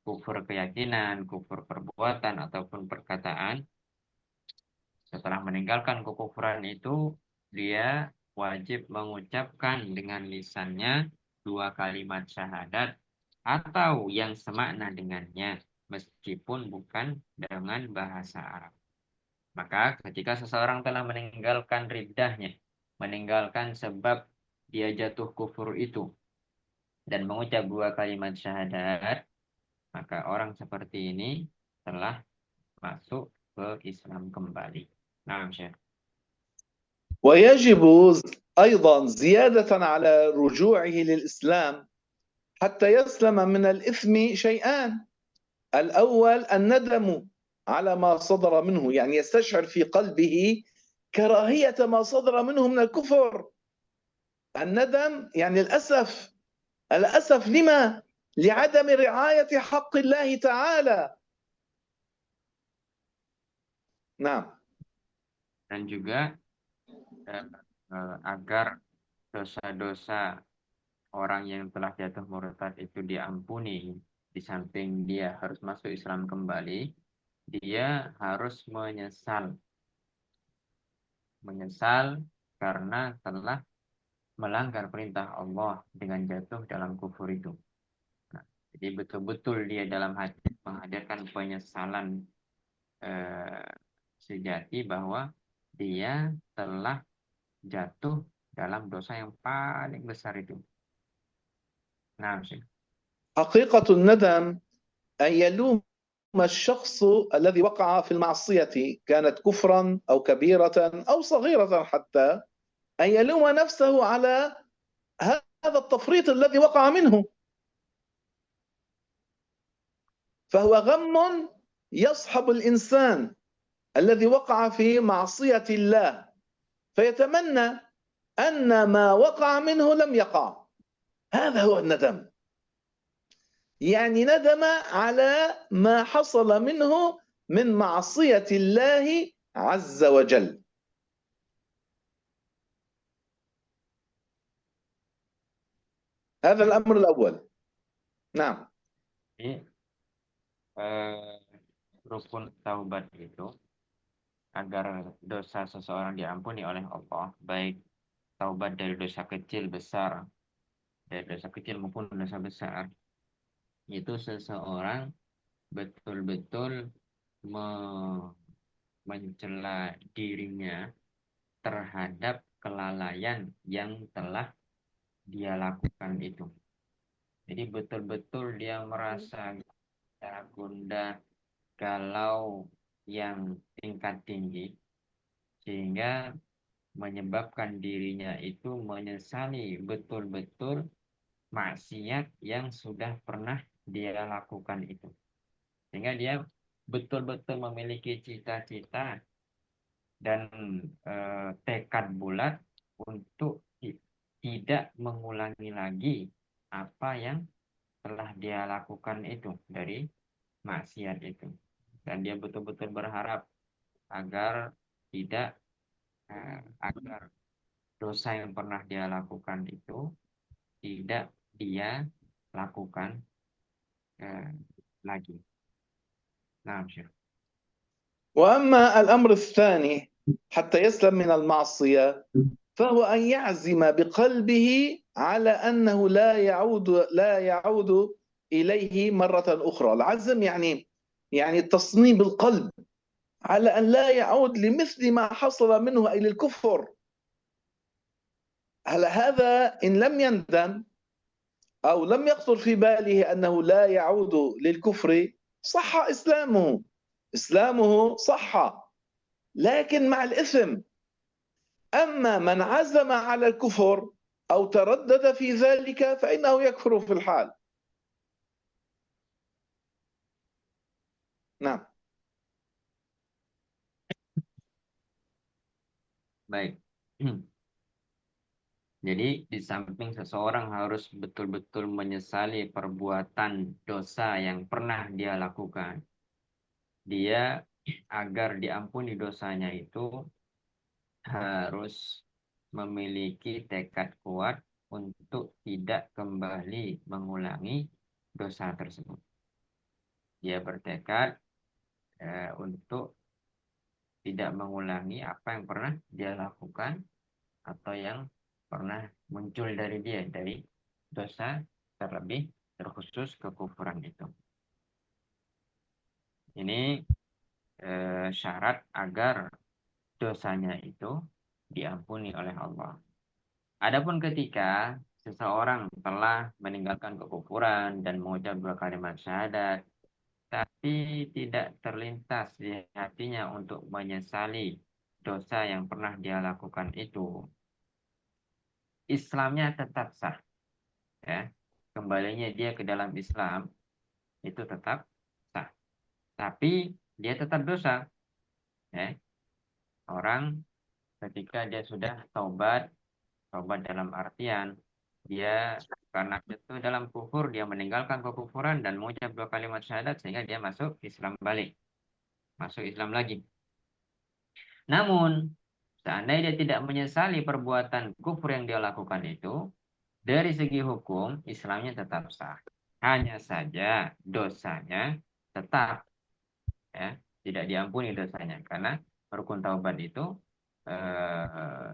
kufur keyakinan, kufur perbuatan ataupun perkataan. Setelah meninggalkan kekufuran itu, dia wajib mengucapkan dengan lisannya 2 kalimat syahadat atau yang semakna dengannya, meskipun bukan dengan bahasa Arab. Maka ketika seseorang telah meninggalkan riddahnya, meninggalkan sebab dia jatuh kufur itu, dan mengucap 2 kalimat syahadat, maka orang seperti ini telah masuk ke Islam kembali. Nah, Syekh. ويجب أيضا زيادة على رجوعه للإسلام حتى يسلم من الإثم شيئان. الأول الندم على ما صدر منه، يعني يستشعر في قلبه كراهية ما صدر منه من الكفر. الندم يعني الأسف لما؟ لعدم رعاية حق الله تعالى. نعم. Dan juga agar dosa-dosa orang yang telah jatuh murtad itu diampuni, di samping dia harus masuk Islam kembali, dia harus menyesal karena telah melanggar perintah Allah dengan jatuh dalam kufur itu. Nah, jadi betul-betul dia dalam hati menghadirkan penyesalan sejati bahwa dia telah jatuh dalam dosa yang paling besar itu. Nah, Syekh. حقيقة الندم أن يلوم الشخص الذي وقع في المعصية، كانت كفرا أو كبيرة أو صغيرة حتى، أن يلوم نفسه على هذا التفريط الذي وقع منه، فهو غم يصحب الإنسان الذي وقع في معصية الله، فيتمنى أن ما وقع منه لم يقع. هذا هو الندم، يعني ندم على ما حصل منه من معصية الله عز وجل. هذا الأمر الأول. نعم. Jadi, rukun taubat itu agar dosa seseorang diampuni oleh Allah, baik taubat dari dosa kecil besar, dari dosa kecil maupun dosa besar, itu seseorang betul-betul mencela dirinya terhadap kelalaian yang telah dia lakukan itu. Jadi betul-betul dia merasa gundah, galau yang tingkat tinggi, sehingga menyebabkan dirinya itu menyesali betul-betul maksiat yang sudah pernah dia lakukan itu. Sehingga dia betul-betul memiliki cita-cita dan tekad bulat untuk tidak mengulangi lagi apa yang telah dia lakukan itu dari maksiat itu. Dan dia betul-betul berharap agar agar dosa yang pernah dia lakukan itu tidak dia lakukan lagi. Nah, Syekh. وأما الأمر الثاني حتى يسلم من المعصية فهو أن يعزم بقلبه على أنه لا يعود إليه مرة أخرى. العزم يعني يعني تصميم القلب على أن لا يعود لمثل ما حصل منه أي للكفر. هل هذا إن لم يندم أو لم يخطر في باله أنه لا يعود للكفر صح إسلامه، إسلامه صح، لكن مع الإثم. أما من عزم على الكفر أو تردد في ذلك فإنه يكفر في الحال. نعم. Baik. Jadi di samping seseorang harus betul-betul menyesali perbuatan dosa yang pernah dia lakukan, dia agar diampuni dosanya itu harus memiliki tekad kuat untuk tidak kembali mengulangi dosa tersebut. Dia bertekad untuk tidak mengulangi apa yang pernah dia lakukan atau yang pernah muncul dari dia dari dosa, terlebih terkhusus kekufuran itu. Ini syarat agar dosanya itu diampuni oleh Allah. Adapun ketika seseorang telah meninggalkan kekufuran dan mengucap dua kalimat syahadat, tapi tidak terlintas di hatinya untuk menyesali dosa yang pernah dia lakukan itu, Islamnya tetap sah. Ya. Kembalinya dia ke dalam Islam itu tetap sah. Tapi dia tetap dosa. Ya. Orang ketika dia sudah taubat dalam artian dia karena itu dalam kufur, dia meninggalkan kekufuran dan mengucap dua kalimat syahadat sehingga dia masuk Islam balik. Masuk Islam lagi. Namun, seandainya dia tidak menyesali perbuatan kufur yang dia lakukan itu, dari segi hukum, Islamnya tetap sah. Hanya saja dosanya tetap ya, tidak diampuni dosanya. Karena rukun taubat itu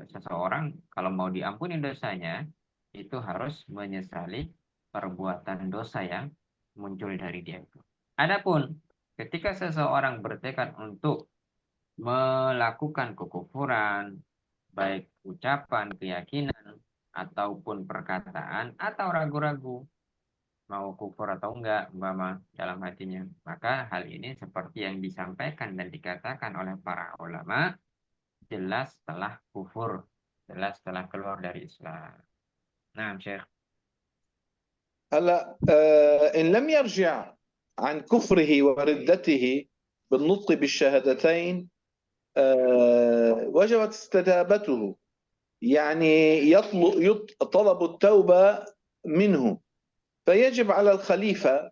seseorang kalau mau diampuni dosanya, itu harus menyesali perbuatan dosa yang muncul dari dia itu. Adapun ketika seseorang bertekad untuk melakukan kekufuran, baik ucapan, keyakinan, ataupun perkataan, atau ragu-ragu mau kufur atau enggak, umpama dalam hatinya. Maka hal ini seperti yang disampaikan dan dikatakan oleh para ulama, jelas telah kufur, jelas telah keluar dari Islam. Nah, Syekh. هلا إن لم يرجع عن كفره وردته بالنطق بالشهادتين وجبت استتابته، يعني طلب التوبة منه، فيجب على الخليفة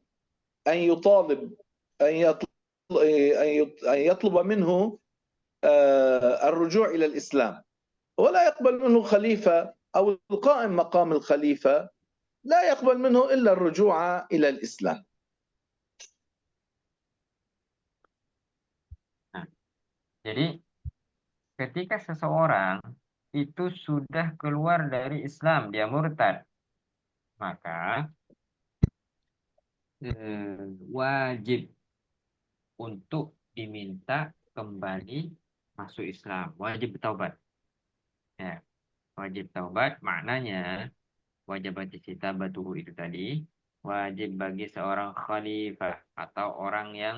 أن يطالب أن يطلب منه الرجوع إلى الإسلام، ولا يقبل منه خليفة أو القائم مقام الخليفة لا يقبل منه إلا الرجوع إلى الإسلام. Nah, jadi ketika seseorang itu sudah keluar dari Islam, dia murtad, maka wajib untuk diminta kembali masuk Islam, wajib bertaubat. Ya, wajib taubat maknanya wajib batuhu itu tadi, wajib bagi seorang khalifah atau orang yang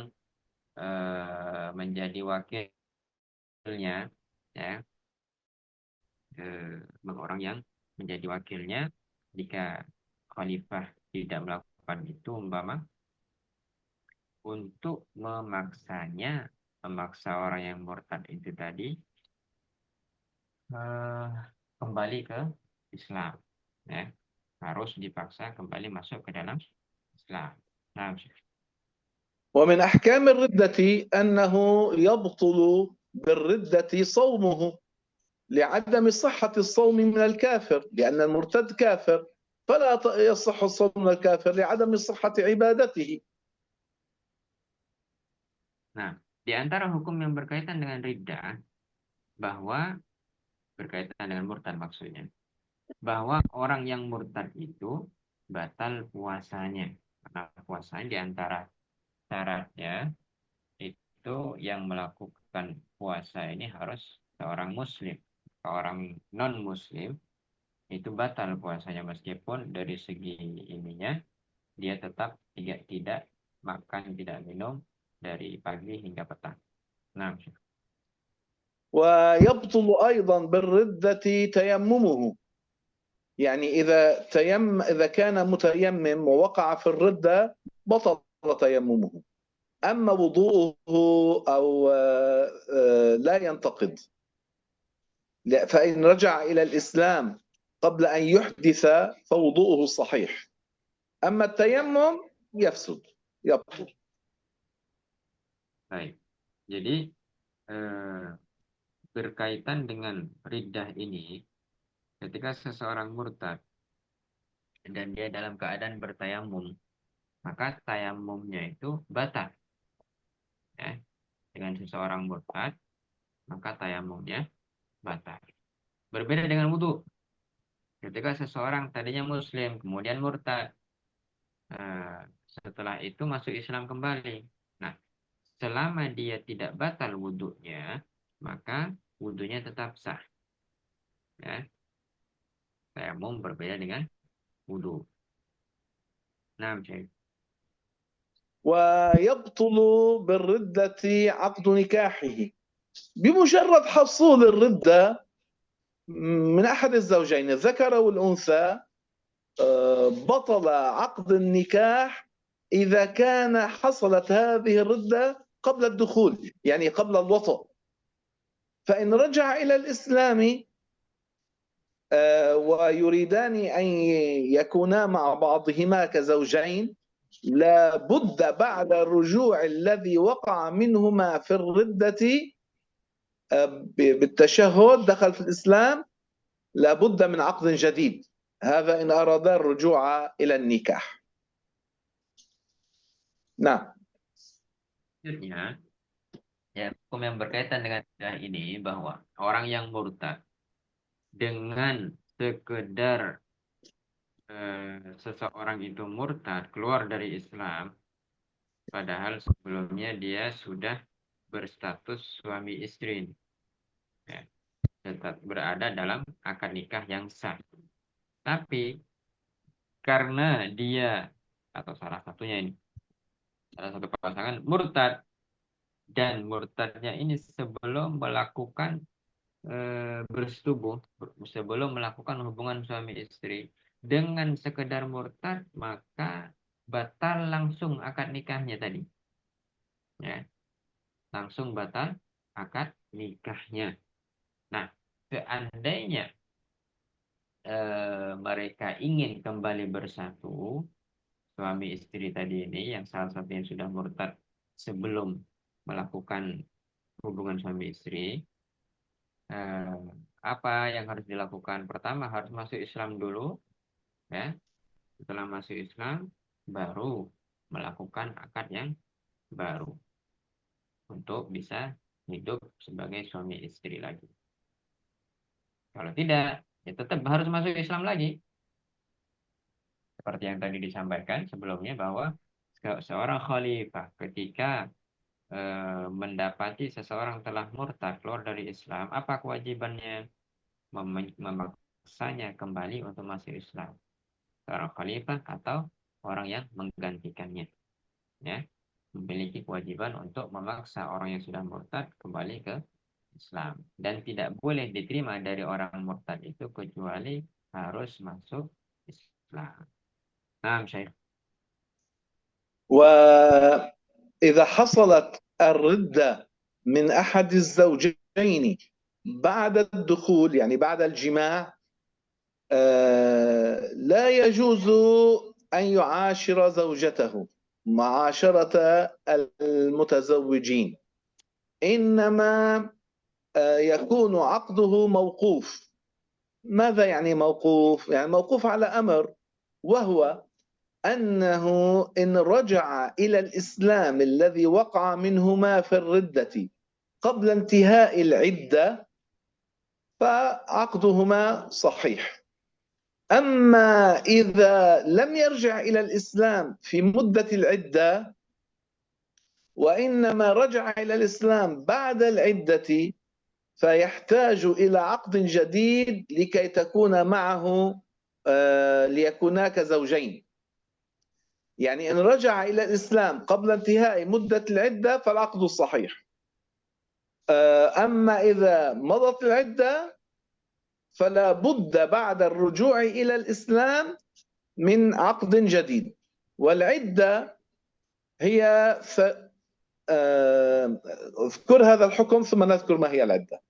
menjadi wakilnya, ya, orang yang menjadi wakilnya jika khalifah tidak melakukan itu, umpama untuk memaksa orang yang murtad itu tadi kembali ke Islam, ya, harus dipaksa kembali masuk ke dalam Islam. Nah, ومن أحكام الردة أنه يبطل بالردة صومه لعدم صحة الصوم من الكافر، لأن المرتد كافر فلا يصح الصوم من الكافر لعدم صحة عبادته. Nah, di antara hukum yang berkaitan dengan riddah, bahwa berkaitan dengan murtad maksudnya, bahwa orang yang murtad itu batal puasanya. Karena puasanya di antara syaratnya itu yang melakukan puasa ini harus seorang muslim. Orang non-muslim itu batal puasanya meskipun dari segi ininya dia tetap tidak makan, tidak minum dari pagi hingga petang. Nah, ويبطل أيضا بالردة تيممه، يعني إذا كان متيمم ووقع في الردة بطل تيممه، أما وضوءه أو لا ينتقد. فإن رجع إلى الإسلام قبل أن يحدث فوضوءه صحيح، أما التيمم يفسد يبطل. baik. Jadi berkaitan dengan riddah ini, ketika seseorang murtad dan dia dalam keadaan bertayamum, maka tayamumnya itu batal. Ya. Dengan seseorang murtad, maka tayamumnya batal. Berbeda dengan wudhu. Ketika seseorang tadinya muslim, kemudian murtad, setelah itu masuk Islam kembali. Nah, selama dia tidak batal wudhunya, maka wudhunya tetap sah. Ya. Tayamum berbeda dengan wudhu. Nah, Syekh. ويبطل بالردة عقد نكاحه بمجرد حصول الردة من أحد الزوجين الذكر والأنثى. بطل عقد النكاح إذا كان حصلت هذه الردة قبل الدخول، يعني قبل الوطأ. فإن رجع إلى الإسلام ويريدان أن يكونا مع بعضهما كزوجين، لابد بعد الرجوع الذي وقع منهما في الردة بالتشهد دخل في الإسلام، لابد من عقد جديد. هذا إن أرادا الرجوع إلى النكاح. Nah, Selanjutnya, ya, hukum yang berkaitan dengan ini bahwa orang yang murtad dengan sekedar seseorang itu murtad keluar dari Islam, padahal sebelumnya dia sudah berstatus suami istri, ya, tetap berada dalam akad nikah yang sah. Tapi karena dia atau salah satunya ini, salah satu pasangan murtad, dan murtadnya ini sebelum melakukan bersetubuh, sebelum melakukan hubungan suami istri, dengan sekedar murtad, maka batal langsung akad nikahnya tadi. Ya, langsung batal akad nikahnya. Nah, seandainya mereka ingin kembali bersatu, suami istri tadi ini, yang salah satunya sudah murtad sebelum melakukan hubungan suami istri, apa yang harus dilakukan? Pertama harus masuk Islam dulu, ya. Setelah masuk Islam, baru melakukan akad yang baru untuk bisa hidup sebagai suami istri lagi. Kalau tidak, ya tetap harus masuk Islam lagi. Seperti yang tadi disampaikan sebelumnya bahwa seorang khalifah ketika mendapati seseorang telah murtad keluar dari Islam, apa kewajibannya? Memaksanya kembali untuk masuk Islam. Seorang khalifah atau orang yang menggantikannya, ya, memiliki kewajiban untuk memaksa orang yang sudah murtad kembali ke Islam, dan tidak boleh diterima dari orang murtad itu kecuali harus masuk Islam. Nah, Syekh. وإذا حصلت الردة من أحد الزوجين بعد الدخول، يعني بعد الجماع، لا يجوز أن يعاشر زوجته معاشرة المتزوجين، إنما يكون عقده موقوف. ماذا يعني موقوف؟ يعني موقوف على أمر، وهو أنه إن رجع إلى الإسلام الذي وقع منهما في الردة قبل انتهاء العدة فعقدهما صحيح. أما إذا لم يرجع إلى الإسلام في مدة العدة وإنما رجع إلى الإسلام بعد العدة فيحتاج إلى عقد جديد لكي تكون معه ليكونا كزوجين. يعني إن رجع إلى الإسلام قبل انتهاء مدة العدة فالعقد صحيح. أما إذا مضت العدة فلا بد بعد الرجوع إلى الإسلام من عقد جديد. والعدة هي اذكر هذا الحكم ثم نذكر ما هي العدة.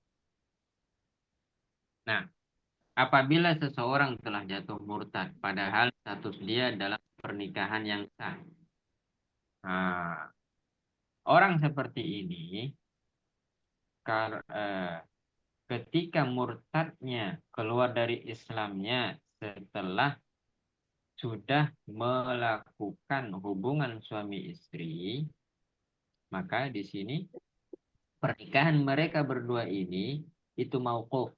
Nah, apabila seseorang telah jatuh murtad, padahal status dia dalam pernikahan yang sah. Nah, orang seperti ini, ketika murtadnya keluar dari Islamnya setelah sudah melakukan hubungan suami istri, maka di sini pernikahan mereka berdua ini itu mauquf.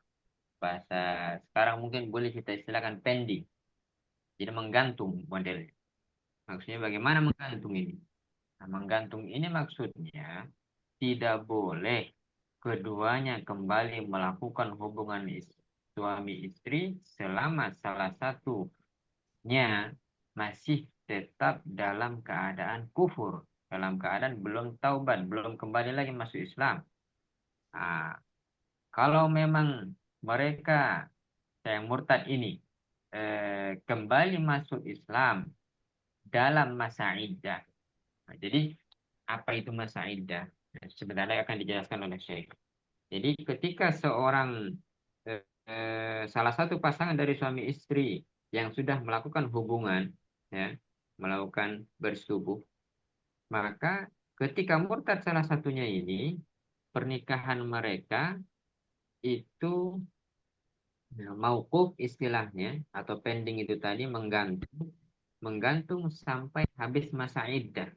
Bahasa sekarang mungkin boleh kita istilahkan pending. Jadi menggantung modelnya. Maksudnya bagaimana menggantung ini? Nah, menggantung ini maksudnya tidak boleh keduanya kembali melakukan hubungan suami istri selama salah satunya masih tetap dalam keadaan kufur, dalam keadaan belum taubat, belum kembali lagi masuk Islam. Nah, kalau memang mereka yang murtad ini kembali masuk Islam dalam masa iddah. Nah, jadi apa itu masa iddah? Sebenarnya akan dijelaskan oleh Syekh. Jadi ketika seorang salah satu pasangan dari suami istri yang sudah melakukan hubungan, ya, melakukan bersetubuh, maka ketika murtad salah satunya ini, pernikahan mereka itu mauquf istilahnya, atau pending itu tadi menggantung sampai habis masa iddah.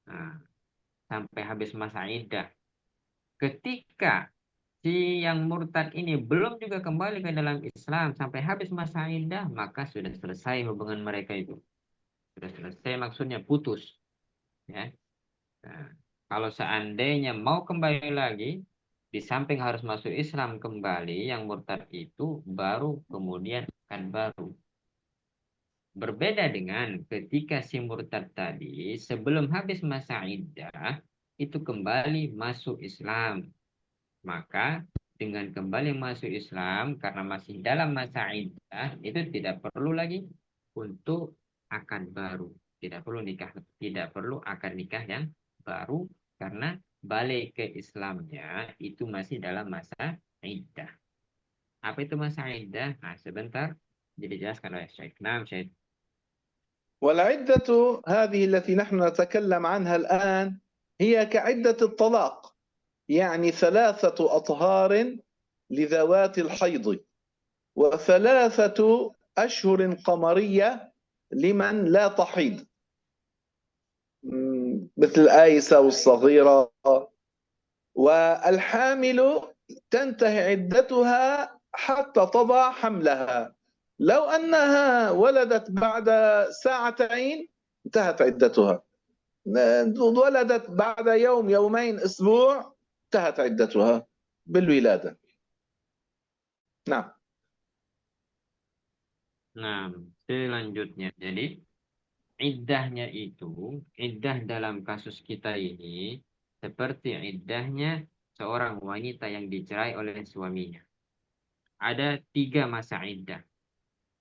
Nah, sampai habis masa iddah. Ketika si yang murtad ini belum juga kembali ke dalam Islam sampai habis masa iddah, maka sudah selesai hubungan mereka itu. Sudah selesai, maksudnya putus. Ya. Nah, kalau seandainya mau kembali lagi, di samping harus masuk Islam kembali, yang murtad itu baru kemudian akan baru. Berbeda dengan ketika si murtad tadi sebelum habis masa iddah itu kembali masuk Islam. Maka dengan kembali masuk Islam karena masih dalam masa iddah itu tidak perlu lagi untuk akad baru. Tidak perlu nikah, tidak perlu akad nikah yang baru karena balik ke Islamnya itu masih dalam masa iddah. Apa itu masa iddah? Nah, sebentar dijelaskan oleh Syekh. Nah, Syekh. والعدة هذه التي نحن نتكلم عنها الآن هي كعدة الطلاق، يعني 3 أطهار لذوات الحيض و3 أشهر قمرية لمن لا تحيض، مثل الآيسة والصغيرة. والحامل تنتهي عدتها حتى تضع حملها. لو أنها ولدت بعد 2 ساعات انتهت عدتها، ولدت بعد يوم، يومين، أسبوع، انتهت عدتها بالولادة. نعم. Nah, selanjutnya. Jadi, iddahnya itu, iddah dalam kasus kita ini, seperti iddahnya seorang wanita yang dicerai oleh suaminya. Ada 3 masa iddah.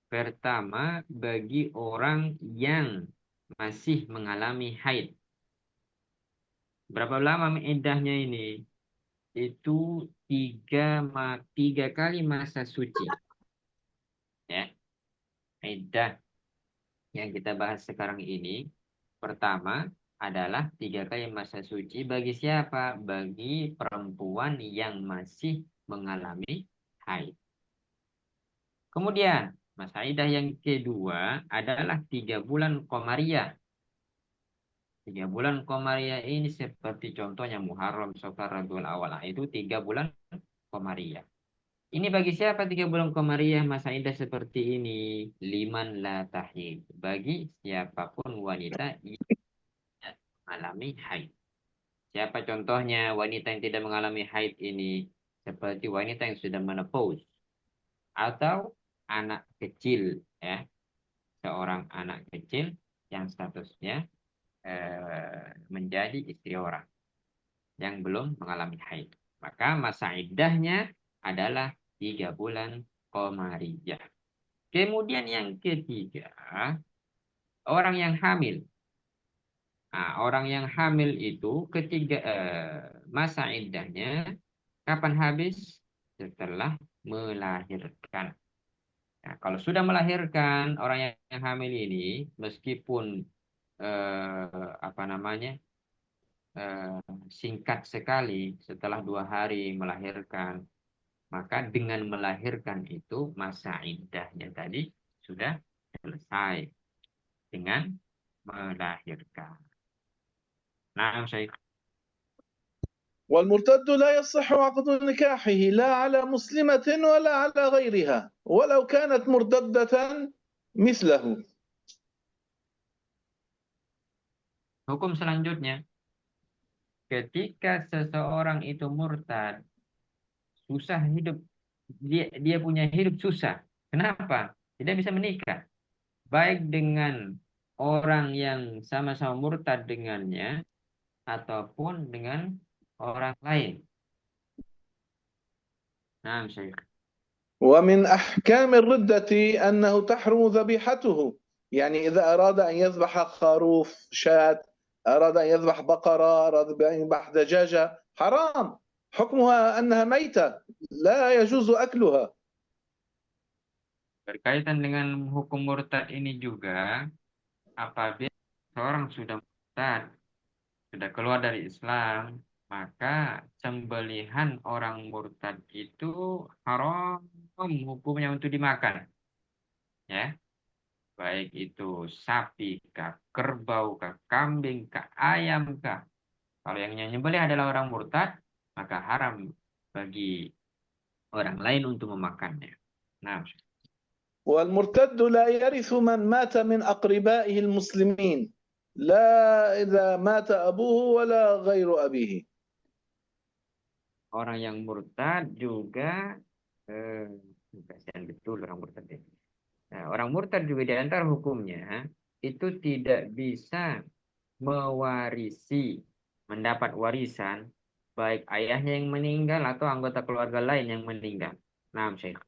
Pertama, bagi orang yang masih mengalami haid. Berapa lama iddahnya ini? Itu 3 kali masa suci. Ya, iddah yang kita bahas sekarang ini, pertama adalah 3 kali masa suci bagi siapa? Bagi perempuan yang masih mengalami haid. Kemudian masa iddah yang kedua adalah 3 bulan Qamariyah. 3 bulan Qamariyah ini seperti contohnya Muharram, Safar, Rabiul Awal. Itu 3 bulan Qamariyah. Ini bagi siapa 3 bulan Qamariyah masa iddah seperti ini? Liman la tahid. Bagi siapapun wanita yang mengalami haid. Siapa contohnya wanita yang tidak mengalami haid ini? Seperti wanita yang sudah menopause atau anak kecil, ya, seorang anak kecil yang statusnya menjadi istri orang yang belum mengalami haid. Maka masa iddahnya adalah 3 bulan qamariyah. Kemudian yang ketiga, orang yang hamil. Nah, orang yang hamil itu masa iddahnya kapan habis? Setelah melahirkan. Nah, kalau sudah melahirkan orang yang hamil ini, meskipun apa namanya singkat sekali setelah 2 hari melahirkan, maka dengan melahirkan itu masa iddahnya tadi sudah selesai dengan melahirkan. Nah, saya والمرتد لا يصح عقد نكاحه لا على مسلمة ولا على غيرها ولو كانت مرتدة مثله. hukum selanjutnya, ketika seseorang itu murtad, susah hidup, dia punya hidup susah. Kenapa? Tidak bisa menikah, baik dengan orang yang sama-sama murtad dengannya ataupun dengan orang lain. Nah, Syekh. ومن أحكام الردة أنه تحرم ذبيحته، يعني إذا أراد أن يذبح خروف، شاة، أراد أن يذبح بقرة، أراد أن يذبح دجاجة، حرام، حكمها أنها ميتة لا يجوز أكلها. Berkaitan dengan hukum murtad ini juga, apabila seorang sudah murtad, sudah keluar dari Islam, maka sembelihan orang murtad itu haram hukumnya untuk dimakan. Ya, baik itu sapi kah, kerbau kah, kambing kah, ayam kah. Kalau yang nyembelih adalah orang murtad, maka haram bagi orang lain untuk memakannya. Nah, والمرتد لا يرث من مات من أقربائه المسلمين، لا إذا مات أبوه ولا غير أبيه. orang yang murtad juga eh, kasihan betul orang murtad ini. Nah, orang murtad juga di antara hukumnya itu tidak bisa mewarisi, mendapat warisan baik ayahnya yang meninggal atau anggota keluarga lain yang meninggal. Nah, Syekh.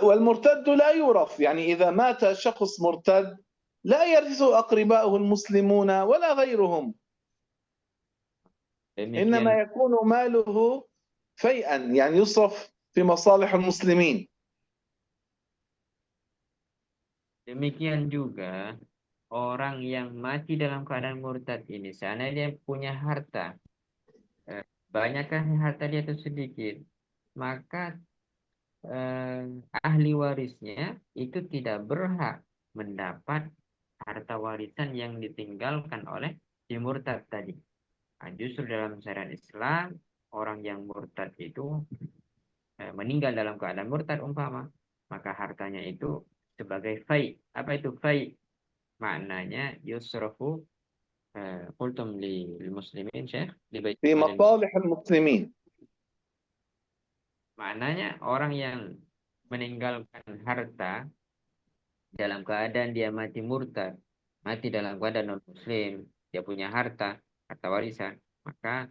والمرتد لا يورث، يعني إذا مات شخص مرتد لا يرث أقرباؤه المسلمون ولا غيرهم، إنما Demikian يكون ماله فيئا، يعني يصرف في مصالح المسلمين. demikian juga orang yang mati dalam keadaan murtad ini, sana dia punya harta, banyakkah harta dia itu sedikit, maka ahli warisnya itu tidak berhak mendapat harta warisan yang ditinggalkan oleh si murtad tadi. Nah, justru dalam syariat Islam, orang yang murtad itu meninggal dalam keadaan murtad umpama, maka hartanya itu sebagai fai. Apa itu fai? Maknanya yusrafu qultum li muslimin syekh di bait في malil muslim. مصالح المسلمين. Maknanya orang yang meninggalkan harta dalam keadaan dia mati murtad, mati dalam keadaan non muslim, dia punya harta, harta warisan, maka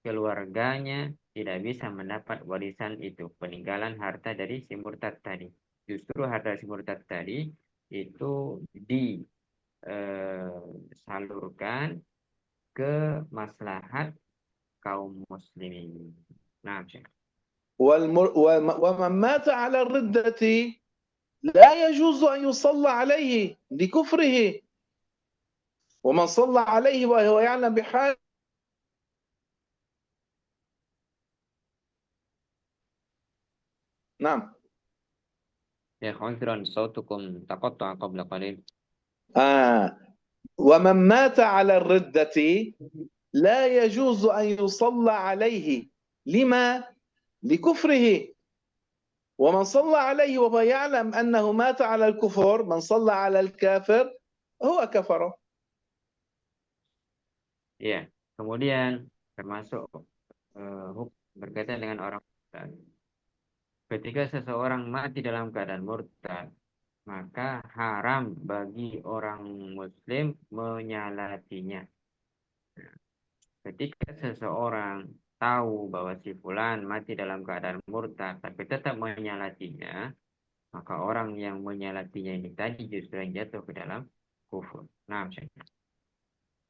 keluarganya tidak bisa mendapat warisan itu, peninggalan harta dari si murtad tadi. Justru harta si murtad tadi itu disalurkan ke maslahat kaum muslimin. Nah, Syekh. ومن مات على الردة لا يجوز أن يصلى عليه لكفره، ومن صلى عليه وهو يعلم بحال. نعم. يا عذرا صوتكم تقطع قبل قليل. ومن مات على الردة لا يجوز أن يصلى عليه، لما؟ لكفره، ومن صلى عليه وهو يعلم أنه مات على الكفر، من صلى على الكافر هو كفر. Ya, Kemudian termasuk hukum berkaitan dengan orang murtad. Ketika seseorang mati dalam keadaan murtad, maka haram bagi orang muslim menyalatinya. Ketika seseorang tahu bahwa si fulan mati dalam keadaan murtad, tapi tetap menyalatinya, maka orang yang menyalatinya ini tadi justru yang jatuh ke dalam kufur. Nah, Syekh.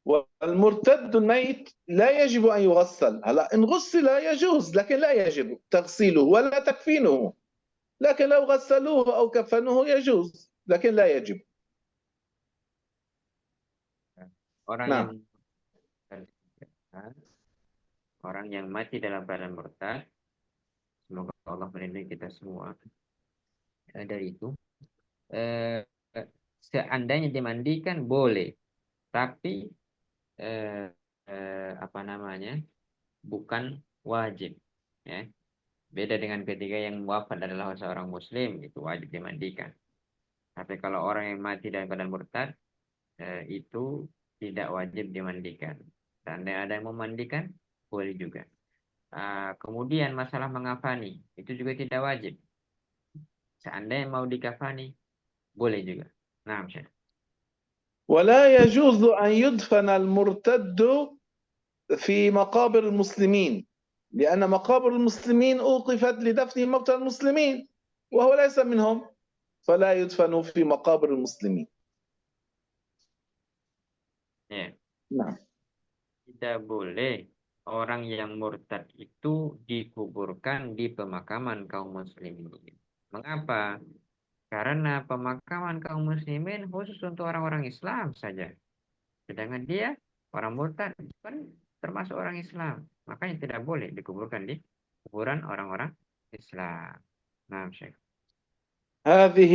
والمرتد الميت لا يجب أن يغسل. هلا إن غسل يجوز، لكن لا يجب تغسيله ولا تكفينه. لكن لو غسلوه أو كفنوه يجوز، لكن لا يجب. Orang yang نعم. orang yang mati dalam keadaan murtad, semoga Allah melindungi kita semua dari itu. Eh, Seandainya dimandikan boleh, tapi apa namanya, bukan wajib, ya. Beda dengan ketika yang wafat adalah seorang muslim, itu wajib dimandikan. Tapi kalau orang yang mati dalam keadaan murtad, itu tidak wajib dimandikan. Seandainya ada yang memandikan, boleh juga. Kemudian masalah mengafani, itu juga tidak wajib. Seandainya mau dikafani, boleh juga. Nah, Syekh. ولا يجوز أن يدفن المرتد في مقابر المسلمين، لأن مقابر المسلمين أوقفت لدفن موتى المسلمين وهو ليس منهم، فلا يدفن في مقابر المسلمين. Ya, نعم. tidak boleh orang yang murtad itu dikuburkan di pemakaman kaum muslimin. Mengapa? Karena pemakaman kaum muslimin khusus untuk orang-orang Islam saja. Sedangkan dia, orang murtad, kan termasuk orang Islam. Makanya tidak boleh dikuburkan di kuburan orang-orang Islam. Nah, Syekh. هذه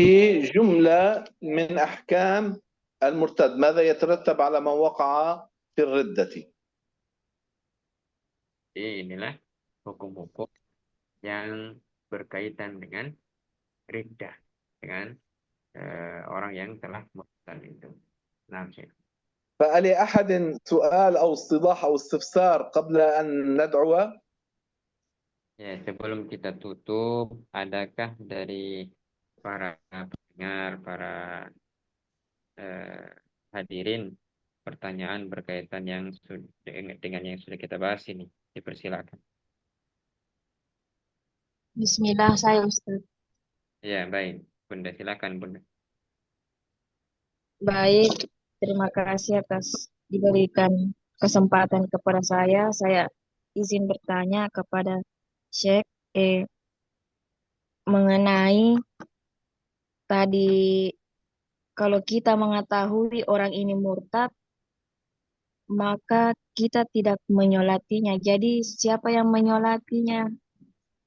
جملة من أحكام المرتد، ماذا يترتب على من وقع في الردة. Jadi inilah hukum-hukum yang berkaitan dengan riddah, dengan orang yang telah murtad itu. Nah, Syekh. فلأحد سؤال أو استيضاح أو استفسار قبل أن ندعو؟ Ya, sebelum kita tutup, adakah dari para pendengar, para hadirin pertanyaan berkaitan yang dengan yang sudah kita bahas ini? Dipersilakan. Bismillah saya Ustaz. Ya, baik. Bunda, silakan, Bunda. Baik, terima kasih atas diberikan kesempatan kepada saya. Saya izin bertanya kepada Syekh mengenai tadi kalau kita mengetahui orang ini murtad, maka kita tidak menyolatinya. Jadi siapa yang menyolatinya?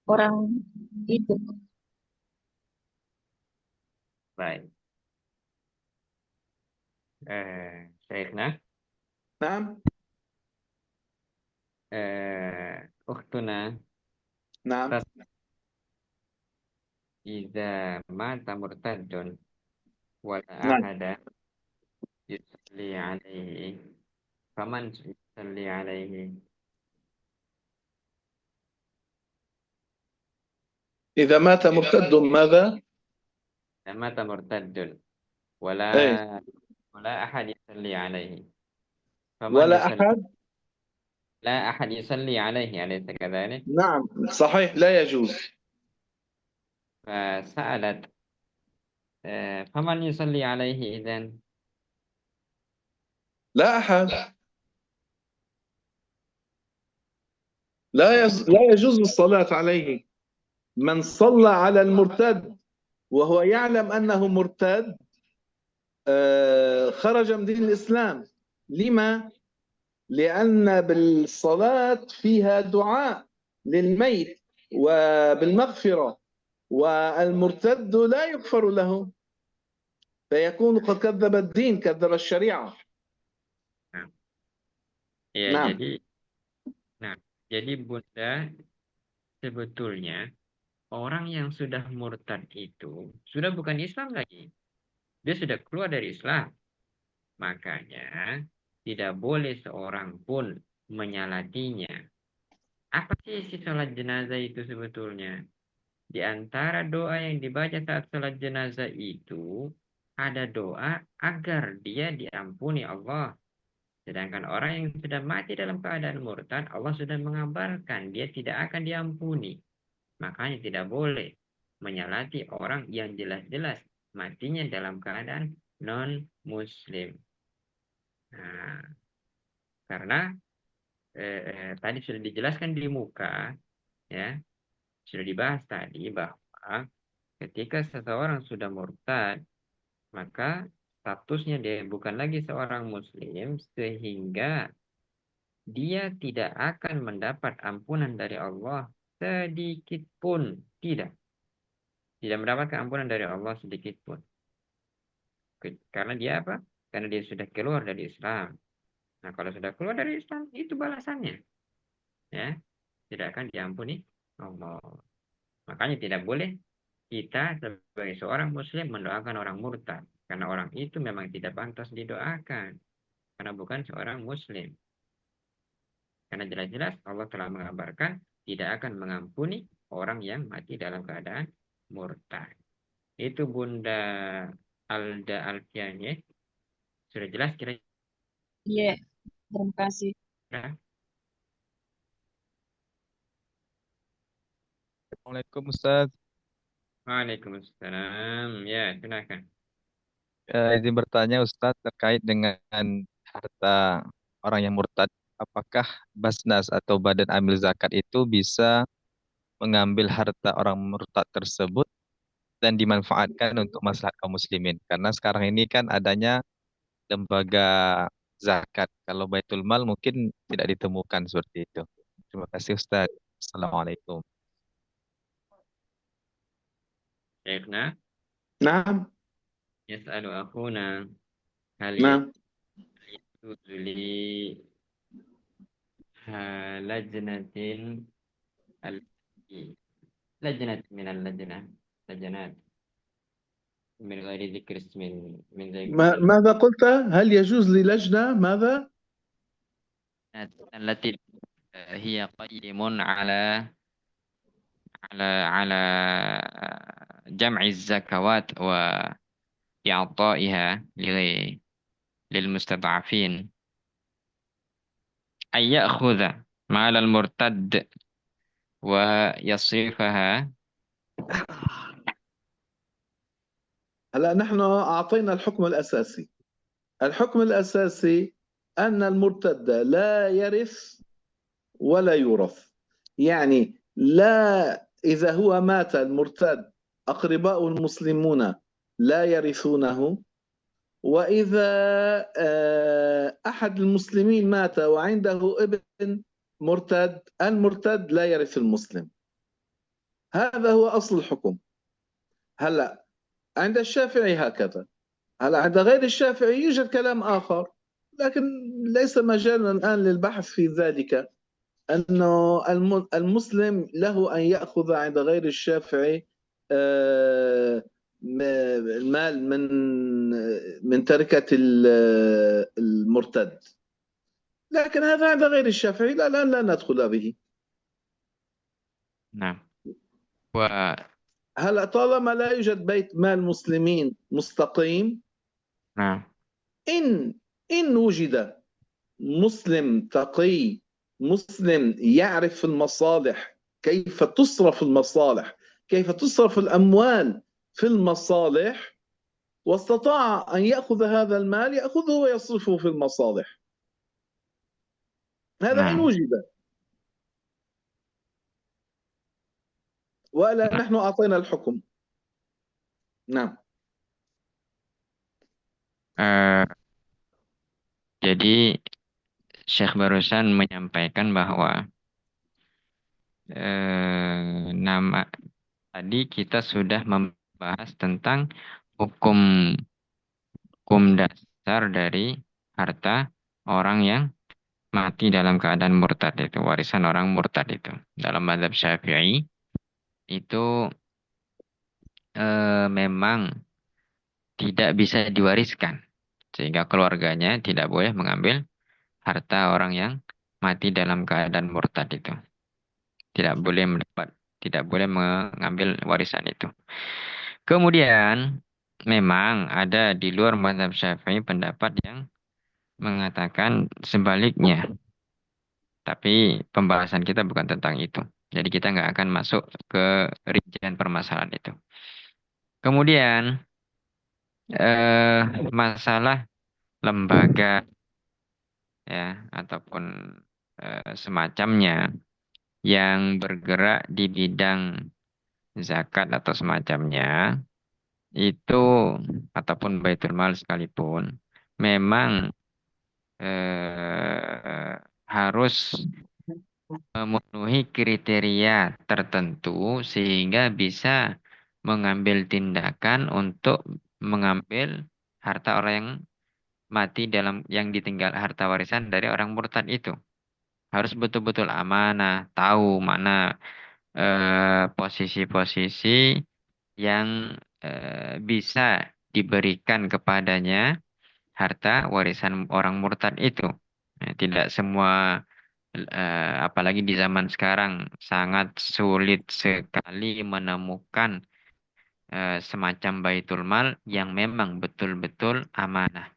Orang itu. Baik. Syekhna, نعم. Ukhtuna, نعم. Iza mata murtadun wala نعم. ahada yusalli alaihi faman yusalli alaihi. إذا مات مرتد ماذا؟ Mata murtadun wala إيه. wala ahad yusalli alaihi faman ولا yusalli أحد. la ahad yusalli alaihi أليس كذلك؟ نعم صحيح، لا يجوز. فسألت فمن يصلي عليه إذن؟ لا أحد. لا يجوز الصلاة عليه. من صلى على المرتد وهو يعلم أنه مرتد خرج من دين الإسلام. لما؟ لأن بالصلاة فيها دعاء للميت وبالمغفرة، والمرتد لا يغفر له، فيكون قد كذب الدين، كذب الشريعة. Ya, نعم. jadi Bunda, sebetulnya orang yang sudah murtad itu sudah bukan Islam lagi. Dia sudah keluar dari Islam. Makanya tidak boleh seorang pun menyalatinya. Apa sih isi sholat jenazah itu sebetulnya? Di antara doa yang dibaca saat sholat jenazah itu, ada doa agar dia diampuni Allah. Sedangkan orang yang sudah mati dalam keadaan murtad, Allah sudah mengabarkan dia tidak akan diampuni. Makanya tidak boleh menyalati orang yang jelas-jelas matinya dalam keadaan non-muslim. Nah, karena tadi sudah dijelaskan di muka, ya, sudah dibahas tadi bahwa ketika seseorang sudah murtad, maka statusnya dia bukan lagi seorang muslim, sehingga dia tidak akan mendapat ampunan dari Allah sedikit pun. Tidak mendapatkan ampunan dari Allah sedikit pun. Karena dia apa? Karena dia sudah keluar dari Islam. Nah, kalau sudah keluar dari Islam, itu balasannya. Ya, tidak akan diampuni Allah. Makanya tidak boleh kita sebagai seorang muslim mendoakan orang murtad. Karena orang itu memang tidak pantas didoakan. Karena bukan seorang muslim. Karena jelas-jelas Allah telah mengabarkan tidak akan mengampuni orang yang mati dalam keadaan murtad. Itu Bunda Alda Alfian, ya. Sudah jelas kira-kira? Iya, terima kasih. Assalamualaikum Ustaz. Waalaikumsalam. Ya, silakan. Izin bertanya Ustaz terkait dengan harta orang yang murtad. Apakah Basnas atau Badan Amil Zakat itu bisa mengambil harta orang murtad tersebut dan dimanfaatkan untuk maslahat kaum muslimin? Karena sekarang ini kan adanya lembaga zakat. Kalau Baitul Mal mungkin tidak ditemukan seperti itu. Terima kasih Ustaz. Assalamualaikum. Syekhna, نعم yas'alu akhuna hal نعم yajuzu li lajnatin lajnat min al-lajnat lajnat min ghairi dzikr ismin min ماذا قلت؟ هل يجوز للجنة ماذا؟ التي هي قيم على جمع الزكوات وإعطائها للمستضعفين أن يأخذ مال المرتد ويصرفها. هلا نحن أعطينا الحكم الأساسي. الحكم الأساسي أن المرتد لا يرث ولا يورث. يعني لا، إذا هو مات المرتد أقرباء المسلمون لا يرثونه، وإذا أحد المسلمين مات وعنده ابن مرتد، المرتد لا يرث المسلم. هذا هو أصل الحكم. هلأ عند الشافعي هكذا، هلأ عند غير الشافعي يوجد كلام آخر، لكن ليس مجالنا الآن للبحث في ذلك. أنه المسلم له أن يأخذ عند غير الشافعي المال من تركة المرتد، لكن هذا عند غير الشافعي الآن لا ندخل به. نعم. هلا طالما لا يوجد بيت مال مسلمين مستقيم، نعم، إن وجد مسلم تقي، مسلم يعرف المصالح، كيف تصرف المصالح، كيف تصرف الأموال في المصالح، واستطاع أن يأخذ هذا المال يأخذه ويصرفه في المصالح. هذا إن وجد، ولا نحن أعطينا الحكم. نعم. Jadi Syekh barusan menyampaikan bahwa tadi kita sudah membahas tentang hukum dasar dari harta orang yang mati dalam keadaan murtad, itu warisan orang murtad itu. Dalam mazhab Syafi'i itu memang tidak bisa diwariskan, sehingga keluarganya tidak boleh mengambil harta orang yang mati dalam keadaan murtad itu. Tidak boleh mengambil warisan itu. Kemudian memang ada di luar mazhab Syafi'i pendapat yang mengatakan sebaliknya. Tapi pembahasan kita bukan tentang itu. Jadi kita nggak akan masuk ke rincian permasalahan itu. Kemudian masalah lembaga ya ataupun semacamnya yang bergerak di bidang zakat atau semacamnya itu ataupun baitul mal sekalipun memang harus memenuhi kriteria tertentu sehingga bisa mengambil tindakan untuk mengambil harta orang yang mati dalam yang ditinggal harta warisan dari orang murtad itu. Harus betul-betul amanah, tahu mana posisi-posisi yang bisa diberikan kepadanya harta warisan orang murtad itu. Tidak semua apalagi di zaman sekarang sangat sulit sekali menemukan semacam baitul mal yang memang betul-betul amanah.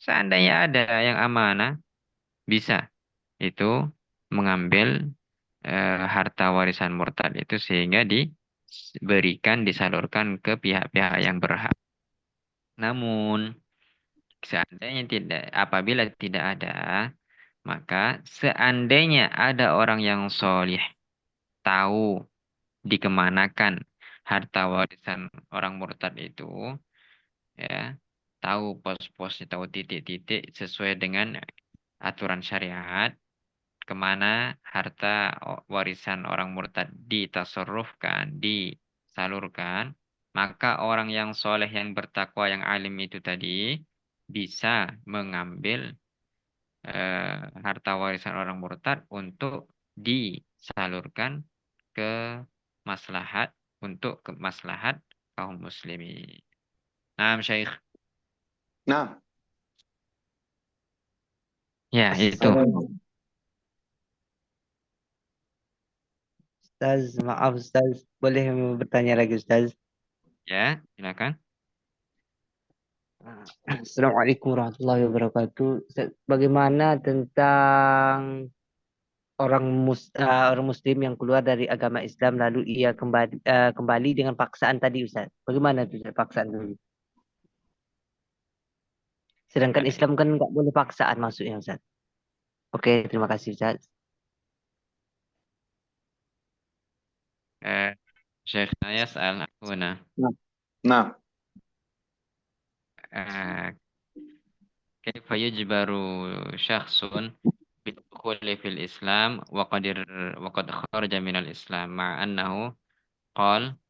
Seandainya ada yang amanah, bisa itu mengambil harta warisan murtad itu sehingga diberikan, disalurkan ke pihak-pihak yang berhak. Namun, seandainya tidak, apabila tidak ada, maka seandainya ada orang yang solih tahu dikemanakan harta warisan orang murtad itu, ya, tahu pos-posnya, tahu titik-titik sesuai dengan aturan syariat, kemana harta warisan orang murtad ditasarrufkan, disalurkan, maka orang yang soleh, yang bertakwa, yang alim itu tadi bisa mengambil harta warisan orang murtad untuk disalurkan ke maslahat untuk ke maslahat kaum muslimin. Nah, Syekh. Nah, Ya, itu. Ustaz, maaf Ustaz, boleh bertanya lagi Ustaz? Ya, silakan. Assalamualaikum warahmatullahi wabarakatuh. Ustaz, bagaimana tentang orang Muslim yang keluar dari agama Islam lalu ia kembali dengan paksaan tadi Ustaz? Bagaimana itu Ustaz, paksaan tadi? Sedangkan Islam kan nggak boleh paksaan masuknya Ustaz. Oke, terima kasih Ustaz. Syekhna yas'al huna. nah, كيف يجبر شخص بالدخول في الإسلام وقد خرج من الإسلام مع أنه قال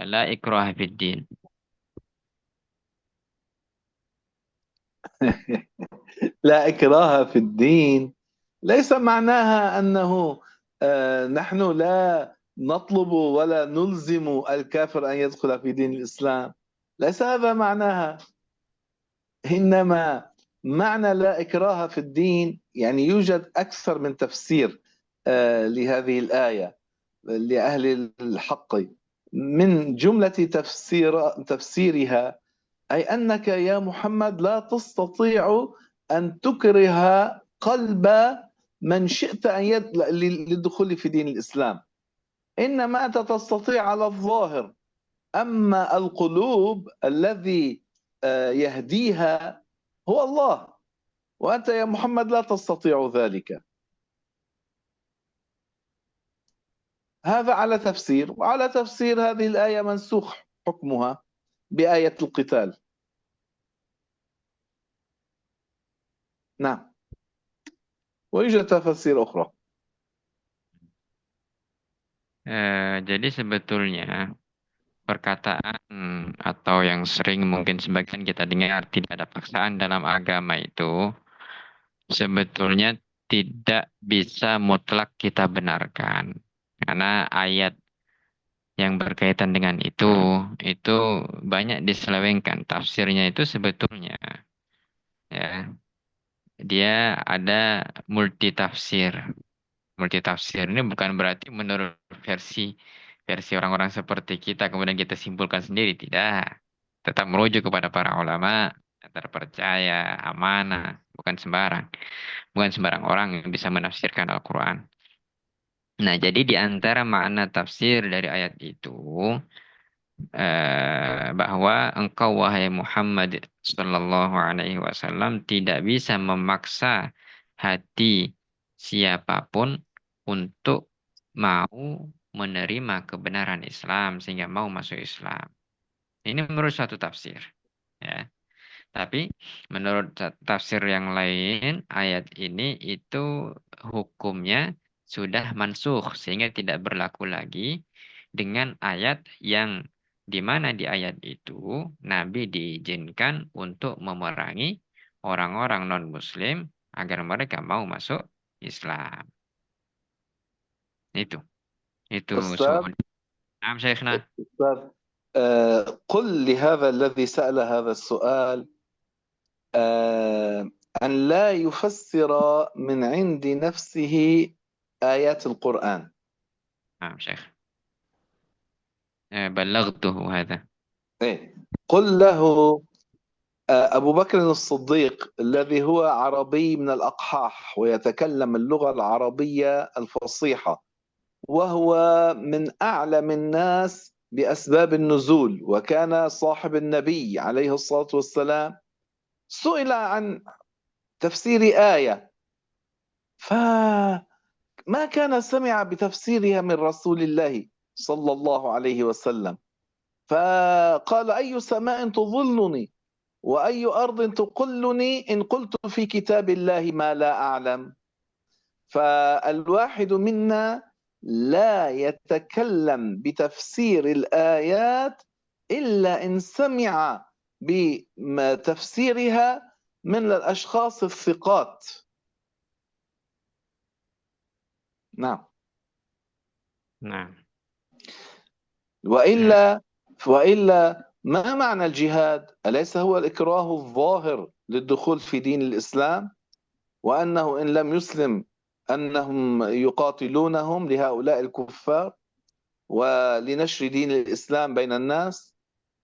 لا إكراه في الدين. لا إكراه في الدين ليس معناها أنه نحن لا نطلب ولا نلزم الكافر أن يدخل في دين الإسلام. ليس هذا معناها. إنما معنى لا إكراه في الدين يعني يوجد أكثر من تفسير لهذه الآية لأهل الحق. من جملة تفسيرها أي أنك يا محمد لا تستطيع أن تكره قلب من شئت للدخول في دين الإسلام، إنما أنت تستطيع على الظاهر، أما القلوب الذي يهديها هو الله، وأنت يا محمد لا تستطيع ذلك. هذا على تفسير، وعلى تفسير هذه الآية منسوخ حكمها بآية القتال. نعم، ويوجد تفاسير أخرى. Jadi sebetulnya perkataan atau yang sering mungkin sebagian kita dengar tidak ada paksaan dalam agama itu sebetulnya tidak bisa mutlak kita benarkan. Karena ayat yang berkaitan dengan itu banyak diselewengkan. Tafsirnya itu sebetulnya ya dia ada multi tafsir. Multi tafsir ini bukan berarti menurut versi orang-orang seperti kita kemudian kita simpulkan sendiri, tidak. Tetap merujuk kepada para ulama yang terpercaya, amanah, bukan sembarang. Bukan sembarang orang yang bisa menafsirkan Al-Quran. Nah, jadi di antara makna tafsir dari ayat itu, bahwa engkau wahai Muhammad Sallallahu Alaihi Wasallam tidak bisa memaksa hati siapapun untuk mau menerima kebenaran Islam sehingga mau masuk Islam. Ini menurut satu tafsir, ya. Tapi menurut tafsir yang lain, ayat ini itu hukumnya sudah mansukh sehingga tidak berlaku lagi dengan ayat yang di mana di ayat itu Nabi diizinkan untuk memerangi orang-orang non-Muslim agar mereka mau masuk Islam. Itu أستاذ semua. Nah, Syekhna. أستاذ قل لهذا الذي سأل هذا السؤال أن لا يفسر من عند نفسه آيات القرآن. نعم شيخ. بلغته هذا. إيه. قل له أبو بكر الصديق الذي هو عربي من الأقحاح ويتكلم اللغة العربية الفصيحة وهو من أعلم الناس بأسباب النزول وكان صاحب النبي عليه الصلاة والسلام، سئل عن تفسير آية فما كان سمع بتفسيرها من رسول الله صلى الله عليه وسلم، فقال أي سماء تظلني وأي أرض تقلني إن قلت في كتاب الله ما لا أعلم. فالواحد منا لا يتكلم بتفسير الآيات إلا إن سمع بتفسيرها من الأشخاص الثقات. نعم. نعم. وإلا ما معنى الجهاد؟ أليس هو الإكراه الظاهر للدخول في دين الإسلام، وأنه إن لم يسلم أنهم يقاتلونهم لهؤلاء الكفار ولنشر دين الإسلام بين الناس؟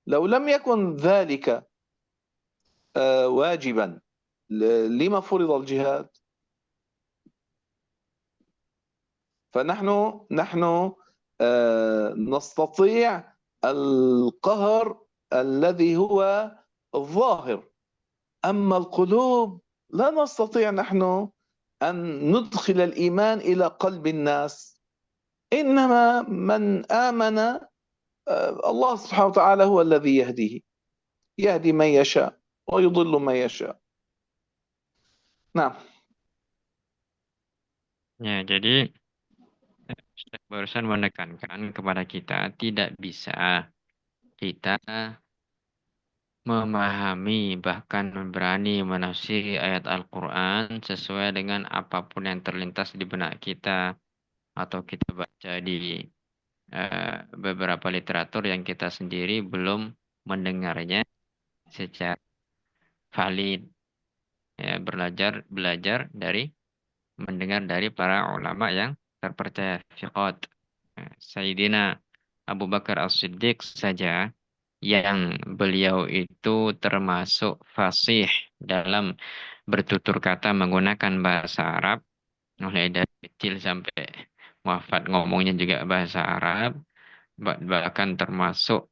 لو لم يكن ذلك واجبا لما فرض الجهاد؟ فنحن نستطيع القهر الذي هو الظاهر، أما القلوب لا نستطيع نحن أن ندخل الإيمان إلى قلب الناس، إنما من آمن الله سبحانه وتعالى هو الذي يهدي من يشاء ويضل من يشاء. نعم. Ya, jadi Ustaz barusan menekankan kepada kita tidak bisa kita memahami bahkan berani menafsiri ayat Al-Quran sesuai dengan apapun yang terlintas di benak kita atau kita baca di beberapa literatur yang kita sendiri belum mendengarnya secara valid. Ya, belajar dari mendengar dari para ulama yang terpercaya fiqat. Sayyidina Abu Bakar As-Siddiq saja yang beliau itu termasuk fasih dalam bertutur kata menggunakan bahasa Arab, mulai dari kecil sampai wafat ngomongnya juga bahasa Arab, bahkan termasuk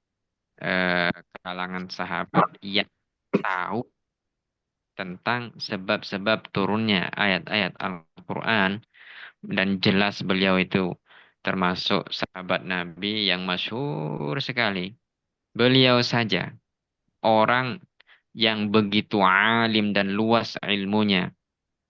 kalangan sahabat yang tahu tentang sebab-sebab turunnya ayat-ayat Al-Quran, dan jelas beliau itu termasuk sahabat Nabi yang masyhur sekali. Beliau saja orang yang begitu alim dan luas ilmunya,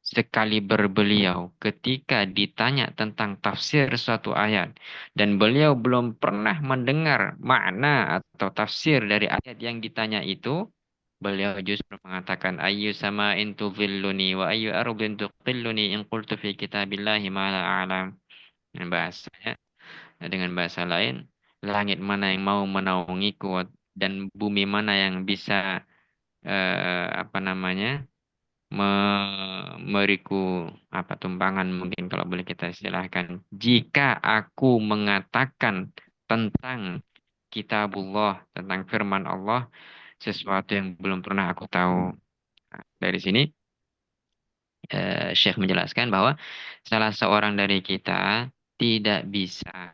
sekali berbeliau ketika ditanya tentang tafsir suatu ayat dan beliau belum pernah mendengar makna atau tafsir dari ayat yang ditanya itu, beliau justru mengatakan ayyu sama'in tudhilluni wa ayyu ardin tuqilluni in qultu fi kitabillahi ma la a'lam. Bahasanya dengan bahasa lain, langit mana yang mau menaungiku dan bumi mana yang bisa memberiku apa tumpangan mungkin kalau boleh kita istilahkan. Jika aku mengatakan tentang kitabullah, tentang firman Allah, sesuatu yang belum pernah aku tahu. Nah, dari sini Syekh menjelaskan bahwa salah seorang dari kita tidak bisa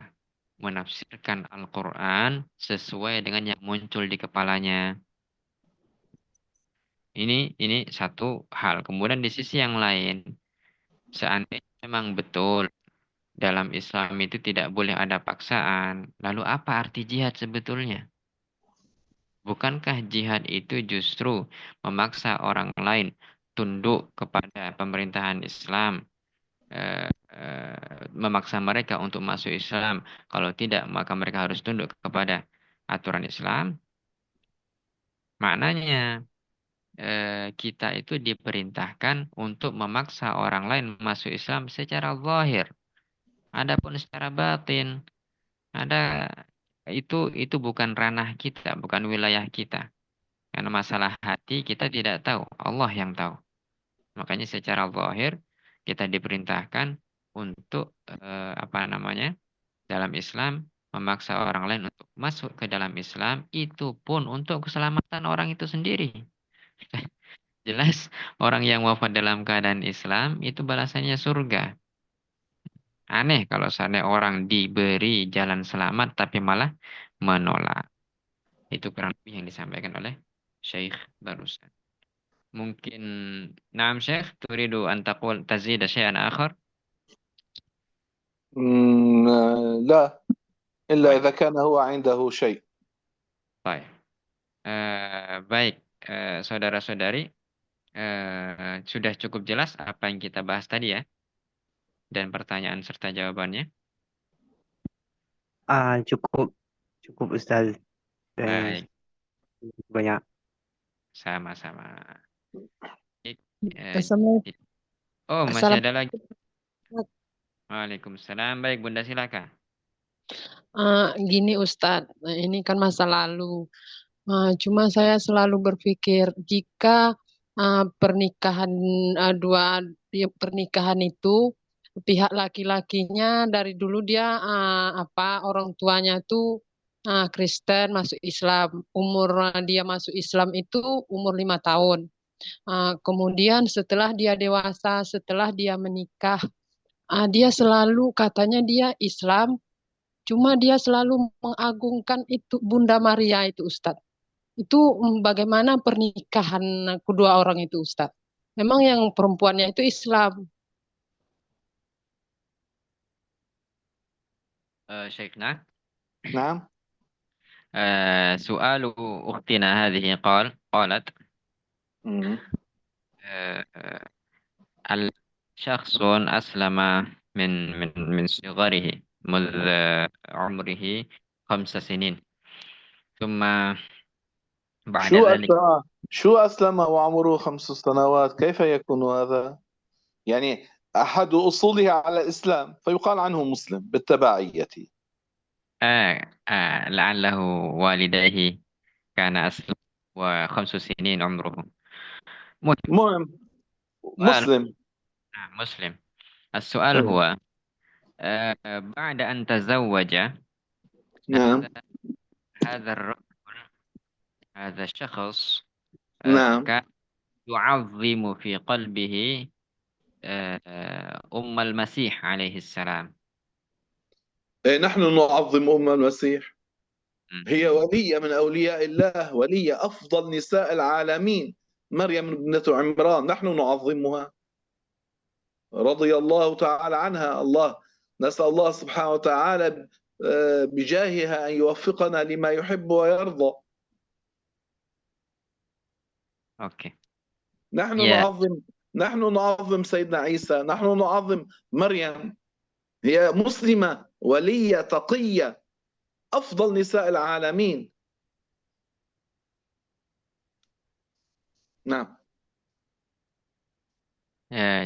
menafsirkan Al-Quran sesuai dengan yang muncul di kepalanya. Ini satu hal. Kemudian di sisi yang lain, seandainya memang betul dalam Islam itu tidak boleh ada paksaan, lalu apa arti jihad sebetulnya? Bukankah jihad itu justru memaksa orang lain tunduk kepada pemerintahan Islam, memaksa mereka untuk masuk Islam? Kalau tidak, maka mereka harus tunduk kepada aturan Islam. Maknanya kita itu diperintahkan untuk memaksa orang lain masuk Islam secara zahir. Adapun secara batin, ada itu bukan ranah kita, bukan wilayah kita. Karena masalah hati kita tidak tahu, Allah yang tahu. Makanya secara zahir kita diperintahkan untuk dalam Islam memaksa orang lain untuk masuk ke dalam Islam, itu pun untuk keselamatan orang itu sendiri. Jelas orang yang wafat dalam keadaan Islam itu balasannya surga. Aneh kalau seandainya orang diberi jalan selamat tapi malah menolak. Itu kurang lebih yang disampaikan oleh Syekh barusan. Mungkin Naam Syekh, turidu an taqul tazida syai'an akhar? لا إلا Baik, إذا كان هو عنده شيء. baik. Baik, saudara-saudari, sudah cukup jelas apa yang kita bahas tadi ya, dan pertanyaan serta jawabannya. Cukup Ustaz. Baik, Banyak. sama-sama. Baik, Assalamualaikum. oh, masih ada lagi. Waalaikumsalam. Baik, Bunda silakan. Gini Ustadz, ini kan masa lalu. Cuma saya selalu berpikir jika pernikahan pernikahan itu pihak laki-lakinya dari dulu dia orang tuanya tuh Kristen masuk Islam, umur dia masuk Islam itu umur 5 tahun. Kemudian setelah dia dewasa, setelah dia menikah, dia selalu katanya dia Islam. Cuma dia selalu mengagungkan itu Bunda Maria itu Ustadz. Itu bagaimana pernikahan kedua orang itu Ustadz? Memang yang perempuannya itu Islam. Syekhna, نعم. سؤال أختنا هذه قالت الشخص أسلم من صغره منذ عمره 5 سنين، ثم بعد ذلك شو أسلم وعمره 5 سنوات؟ كيف يكون هذا؟ يعني أحد أصوله على الإسلام فيقال عنه مسلم بالتبعية. لعله والديه كان أسلم و5 سنين عمره. مهم مسلم. مسلم. السؤال هو بعد أن تزوج نعم. هذا الرجل، هذا الشخص نعم. كان يعظم في قلبه أم المسيح عليه السلام. نحن نعظم أم المسيح، هي ولية من أولياء الله، ولية أفضل نساء العالمين، مريم ابنة عمران، نحن نعظمها رضي الله تعالى عنها. الله نسأل الله سبحانه وتعالى بجاهها أن يوفقنا لما يحب ويرضى. أوكي. نحن نعظم سيدنا عيسى، نحن نعظم مريم، هي مسلمة ولية تقية أفضل نساء العالمين. نعم.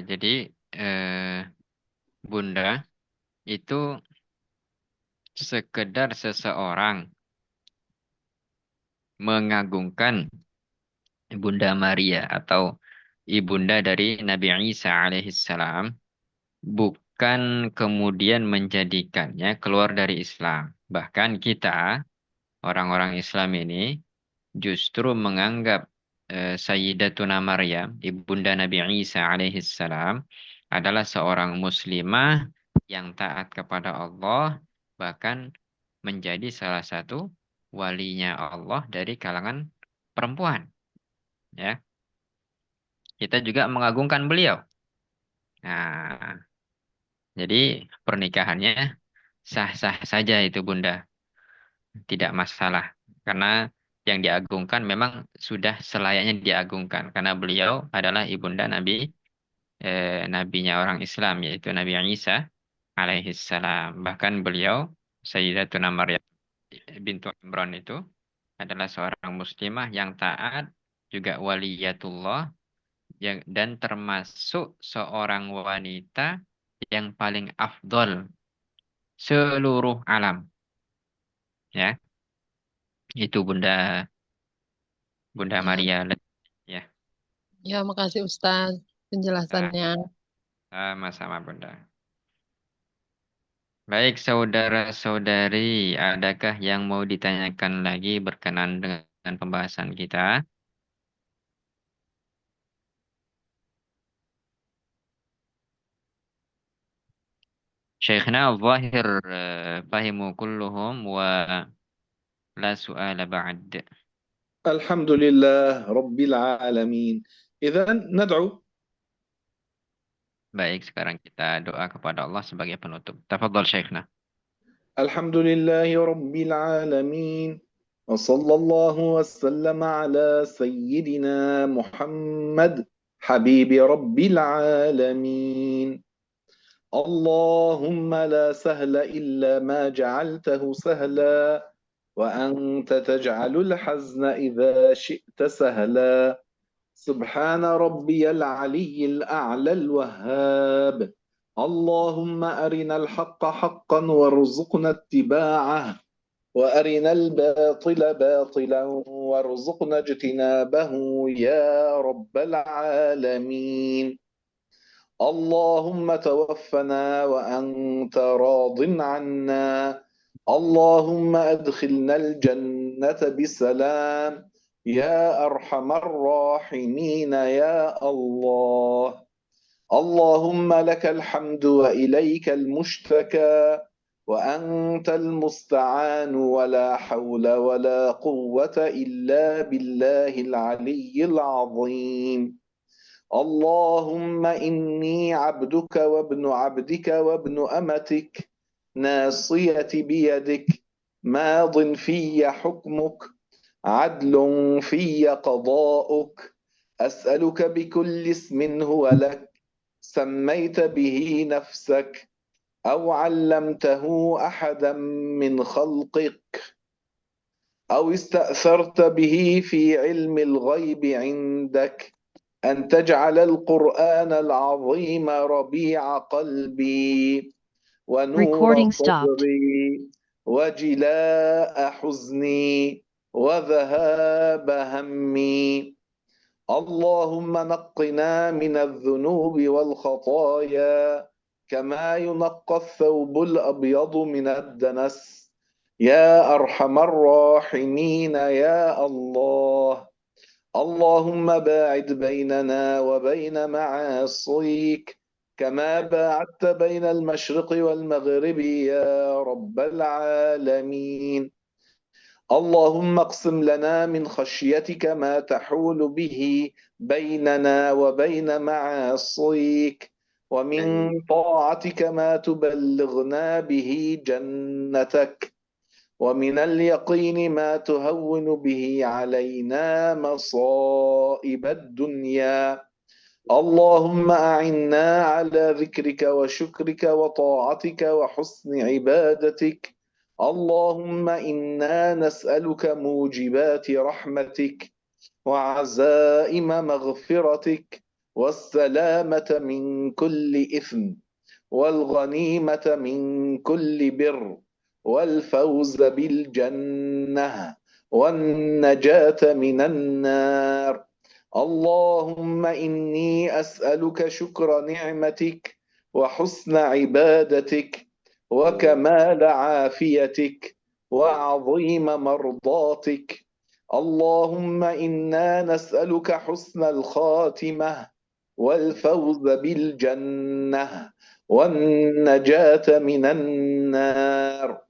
Jadi Bunda itu sekedar seseorang mengagungkan Bunda Maria atau ibunda dari Nabi Isa alaihissalam, bukan kemudian menjadikannya keluar dari Islam. Bahkan kita, orang-orang Islam ini, justru menganggap Sayyidatuna Maryam, ibunda Nabi Isa alaihissalam, adalah seorang muslimah yang taat kepada Allah, bahkan menjadi salah satu walinya Allah dari kalangan perempuan. Ya, kita juga mengagungkan beliau. Nah, jadi pernikahannya sah-sah saja itu Bunda, tidak masalah. Karena yang diagungkan memang sudah selayaknya diagungkan, karena beliau adalah ibunda nabinya orang Islam, yaitu Nabi Isa alaihissalam. Bahkan beliau, Sayyidatuna Maryam bintu Imran itu adalah seorang muslimah yang taat, juga waliyatullah, dan termasuk seorang wanita yang paling afdol seluruh alam. Ya, itu Bunda Maria. Ya, Ya, makasih Ustaz penjelasannya. sama-sama Bunda. Baik, saudara-saudari, adakah yang mau ditanyakan lagi berkenan dengan pembahasan kita? Syekhna Zahir fahimu kulluhum wa la su'ala ba'd. الحمد لله رب العالمين. إذا ندعو. Baik, sekarang kita doa kepada Allah sebagai penutup. Tafadhal Syekhna. الحمد لله رب العالمين وصلى الله وسلم على سيدنا محمد حبيب رب العالمين. اللهم لا سهل إلا ما جعلته سهلا وأنت تجعل الحزن إذا شئت سهلا. سبحان ربي العلي الأعلى الوهاب. اللهم أرنا الحق حقا وارزقنا اتباعه وأرنا الباطل باطلا وارزقنا اجتنابه يا رب العالمين. اللهم توفنا وأنت راض عنا. اللهم أدخلنا الجنة بسلام يا أرحم الراحمين يا الله. اللهم لك الحمد وإليك المشتكى وأنت المستعان ولا حول ولا قوة إلا بالله العلي العظيم. اللهم إني عبدك وابن عبدك وابن أمتك ناصيتي بيدك ماض في حكمك عدل في قضاؤك. أسألك بكل اسم هو لك سميت به نفسك أو علمته أحدا من خلقك أو استأثرت به في علم الغيب عندك أن تجعل القرآن العظيم ربيع قلبي ونور صدري وجلاء حزني وذهاب همي. اللهم نقنا من الذنوب والخطايا كما ينقى الثوب الأبيض من الدنس يا أرحم الراحمين يا الله. اللهم باعد بيننا وبين معاصيك كما باعدت بين المشرق والمغرب يا رب العالمين. اللهم اقسم لنا من خشيتك ما تحول به بيننا وبين معاصيك ومن طاعتك ما تبلغنا به جنتك ومن اليقين ما تهون به علينا مصائب الدنيا. اللهم أعنا على ذكرك وشكرك وطاعتك وحسن عبادتك. اللهم إنا نسألك موجبات رحمتك وعزائم مغفرتك والسلامة من كل إثم والغنيمة من كل بر والفوز بالجنة والنجاة من النار. اللهم إني أسألك شكر نعمتك وحسن عبادتك وكمال عافيتك وعظيم مرضاتك. اللهم إنا نسألك حسن الخاتمة والفوز بالجنة والنجاة من النار.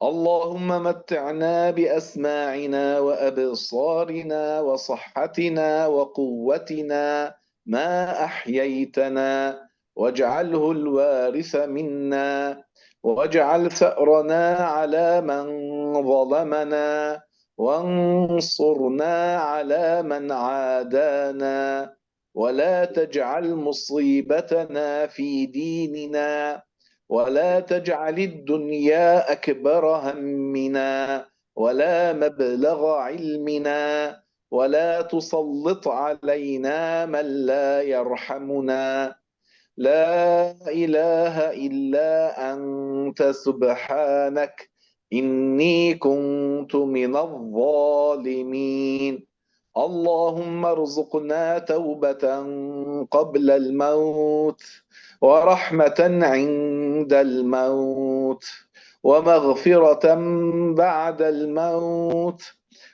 اللهم متعنا بأسماعنا وأبصارنا وصحتنا وقوتنا ما أحييتنا، واجعله الوارث منا، واجعل ثأرنا على من ظلمنا، وانصرنا على من عادانا، ولا تجعل مصيبتنا في ديننا، ولا تجعل الدنيا أكبر همنا ولا مبلغ علمنا، ولا تسلط علينا من لا يرحمنا. لا إله إلا أنت سبحانك إني كنت من الظالمين. اللهم ارزقنا توبة قبل الموت، ورحمة عند الموت، ومغفرة بعد الموت،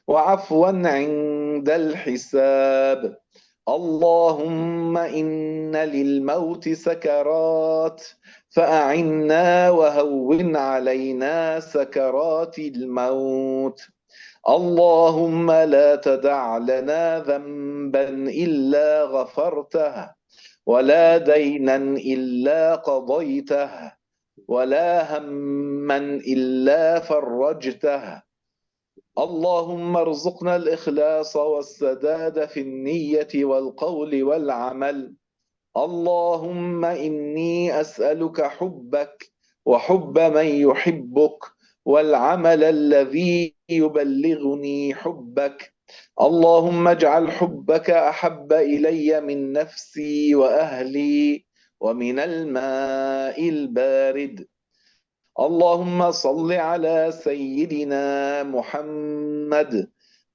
وعفوا عند الحساب. اللهم إن للموت سكرات، فأعنا وهون علينا سكرات الموت. اللهم لا تدع لنا ذنبا إلا غفرته، ولا دينا إلا قضيته، ولا هما إلا فرجته. اللهم ارزقنا الإخلاص والسداد في النية والقول والعمل. اللهم إني أسألك حبك وحب من يحبك، والعمل الذي يبلغني حبك. اللهم اجعل حبك أحب إلي من نفسي وأهلي ومن الماء البارد. اللهم صل على سيدنا محمد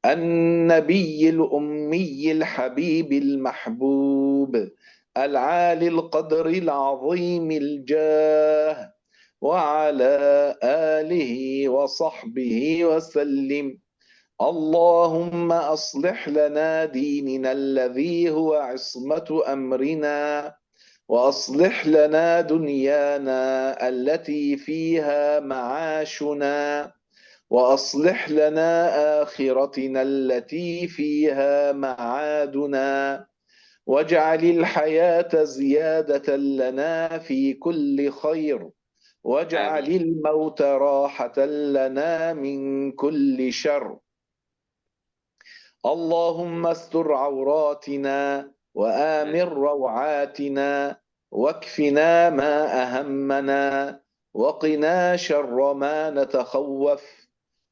النبي الأمي الحبيب المحبوب العالي القدر العظيم الجاه، وعلى آله وصحبه وسلم. اللهم أصلح لنا ديننا الذي هو عصمة أمرنا، وأصلح لنا دنيانا التي فيها معاشنا، وأصلح لنا آخرتنا التي فيها معادنا، واجعل الحياة زيادة لنا في كل خير، واجعل آمين. الموت راحة لنا من كل شر. اللهم استر عوراتنا وآمن روعاتنا، واكفنا ما أهمنا، وقنا شر ما نتخوف.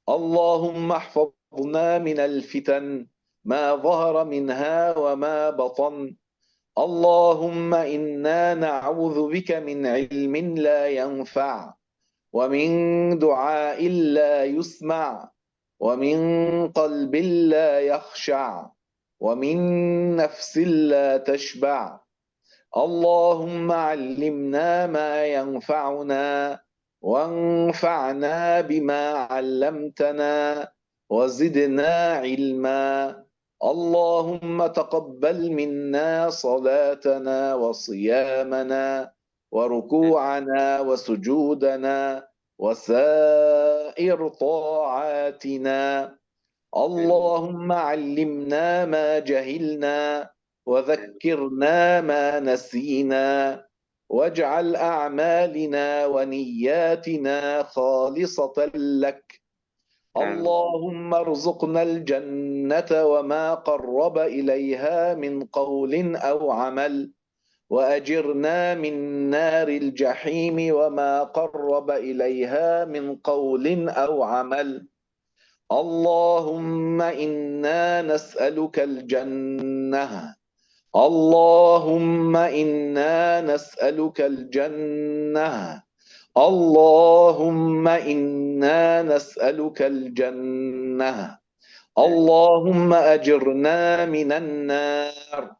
اللهم احفظنا من الفتن ما ظهر منها وما بطن. اللهم إنا نعوذ بك من علم لا ينفع، ومن دعاء لا يسمع، ومن قلب لا يخشع، ومن نفس لا تشبع. اللهم علمنا ما ينفعنا، وانفعنا بما علمتنا، وزدنا علما. اللهم تقبل منا صلاتنا وصيامنا وركوعنا وسجودنا وسائر طاعاتنا. اللهم علمنا ما جهلنا، وذكرنا ما نسينا، واجعل أعمالنا ونياتنا خالصة لك. اللهم ارزقنا الجنة وما قرب إليها من قول أو عمل، وأجرنا من نار الجحيم وما قرب إليها من قول أو عمل. اللهم إنا نسألك الجنة. اللهم إنا نسألك الجنة. اللهم إنا نسألك الجنة. اللهم أجرنا من النار.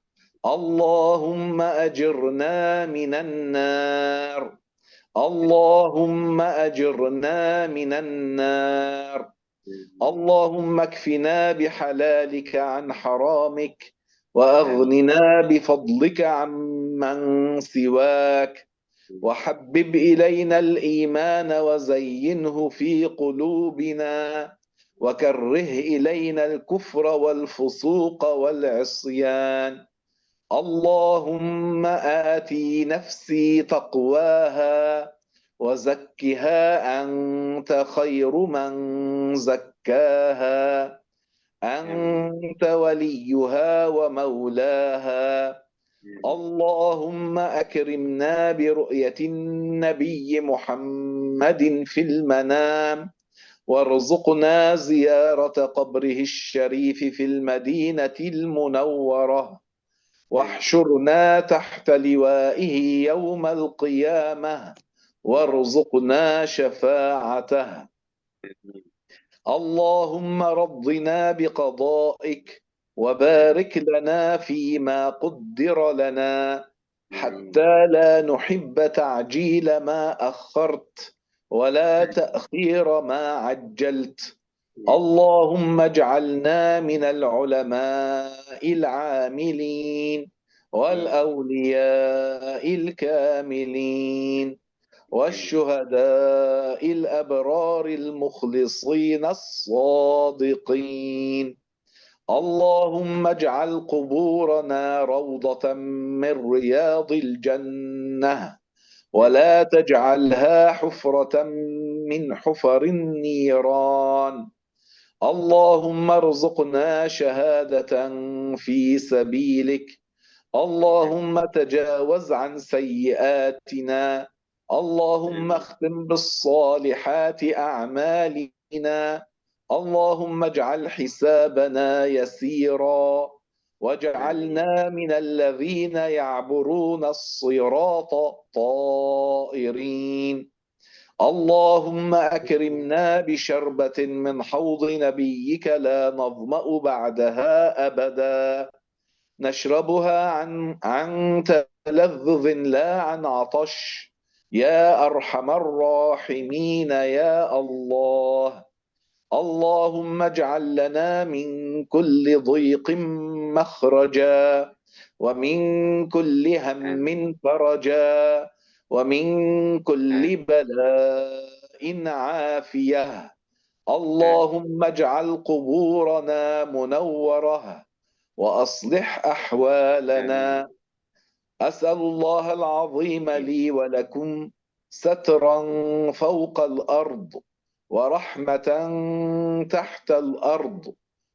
اللهم أجرنا من النار. اللهم أجرنا من النار. اللهم اكفنا بحلالك عن حرامك، وأغننا بفضلك عمن سواك، وحبب إلينا الإيمان وزينه في قلوبنا، وكره إلينا الكفر والفسوق والعصيان. اللهم آتي نفسي تقواها وزكها أنت خير من زكاها، أنت وليها ومولاها. اللهم أكرمنا برؤية النبي محمد في المنام، وارزقنا زيارة قبره الشريف في المدينة المنورة، واحشرنا تحت لوائه يوم القيامة، وارزقنا شفاعته. اللهم رضنا بقضائك، وبارك لنا فيما قدر لنا، حتى لا نحب تعجيل ما أخرت، ولا تأخير ما عجلت. اللهم اجعلنا من العلماء العاملين، والأولياء الكاملين، والشهداء الأبرار المخلصين الصادقين. اللهم اجعل قبورنا روضة من رياض الجنة، ولا تجعلها حفرة من حفر النيران. اللهم ارزقنا شهادة في سبيلك. اللهم تجاوز عن سيئاتنا. اللهم اختم بالصالحات أعمالنا. اللهم اجعل حسابنا يسيرا، واجعلنا من الذين يعبرون الصراط طائرين. اللهم أكرمنا بشربة من حوض نبيك لا نظمأ بعدها أبدا، نشربها عن تلذذ لا عن عطش، يا أرحم الراحمين يا الله. اللهم اجعل لنا من كل ضيق مخرجا، ومن كل هم فرجا، ومن كل بلاء عافية. اللهم اجعل قبورنا منورة، وأصلح أحوالنا. أسأل الله العظيم لي ولكم سترا فوق الأرض، ورحمة تحت الأرض،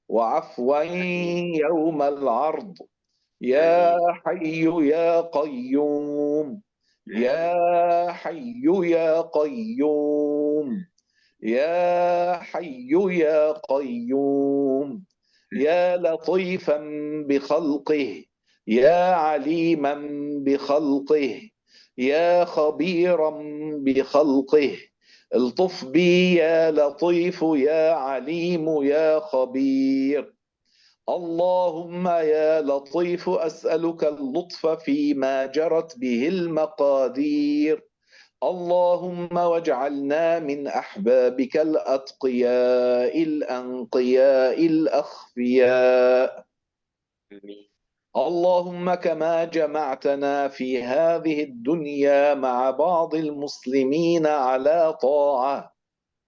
وعفوا يوم العرض. يا حي يا قيوم، يا حي يا قيوم، يا حي يا قيوم. يا لطيفا بخلقه، يا عليما بخلقه، يا خبيرا بخلقه. الطف بي يا لطيف يا عليم يا خبير. اللهم يا لطيف أسألك اللطف فيما جرت به المقادير. اللهم واجعلنا من أحبابك الأتقياء الأنقياء الأخفياء. اللهم كما جمعتنا في هذه الدنيا مع بعض المسلمين على طاعة،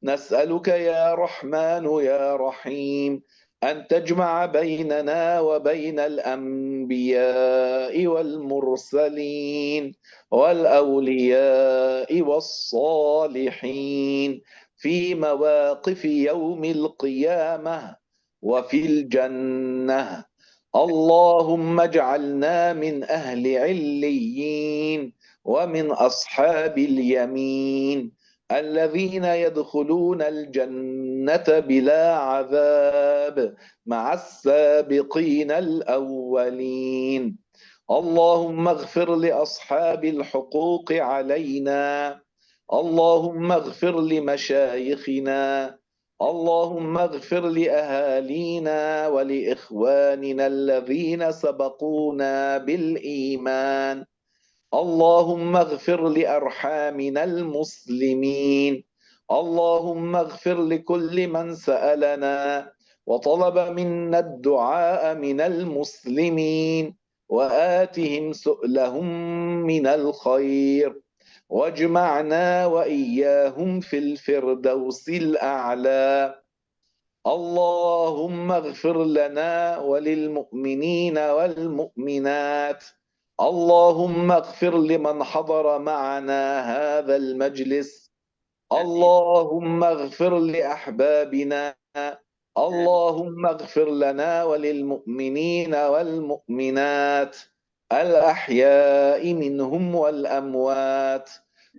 نسألك يا رحمن يا رحيم أن تجمع بيننا وبين الأنبياء والمرسلين والأولياء والصالحين في مواقف يوم القيامة وفي الجنة. اللهم اجعلنا من أهل عليين، ومن أصحاب اليمين، الذين يدخلون الجنة بلا عذاب مع السابقين الأولين. اللهم اغفر لأصحاب الحقوق علينا. اللهم اغفر لمشايخنا. اللهم اغفر لأهالينا ولإخواننا الذين سبقونا بالإيمان. اللهم اغفر لأرحامنا المسلمين. اللهم اغفر لكل من سألنا وطلب منا الدعاء من المسلمين، وآتهم سؤلهم من الخير، واجمعنا وإياهم في الفردوس الأعلى. اللهم اغفر لنا وللمؤمنين والمؤمنات. اللهم اغفر لمن حضر معنا هذا المجلس. اللهم اغفر لأحبابنا. اللهم اغفر لنا وللمؤمنين والمؤمنات الأحياء منهم والأموات.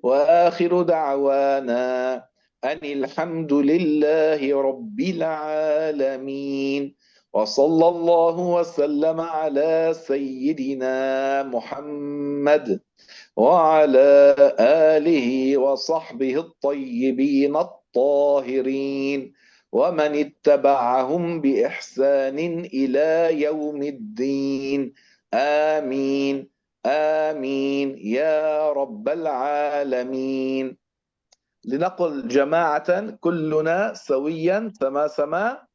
وآخر دعوانا أن الحمد لله رب العالمين، وصلى الله وسلم على سيدنا محمد وعلى آله وصحبه الطيبين الطاهرين، ومن اتبعهم بإحسان إلى يوم الدين. آمين آمين يا رب العالمين. لنقل جماعة كلنا سويا سما سما: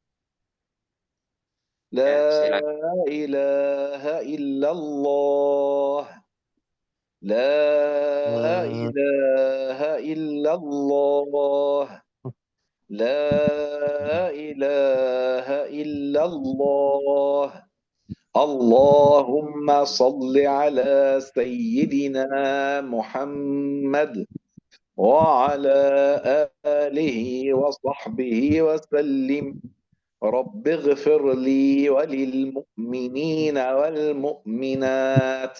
لا إله إلا الله، لا إله إلا الله، لا إله إلا الله. اللهم صل على سيدنا محمد وعلى آله وصحبه وسلم. رب اغفر لي وللمؤمنين والمؤمنات.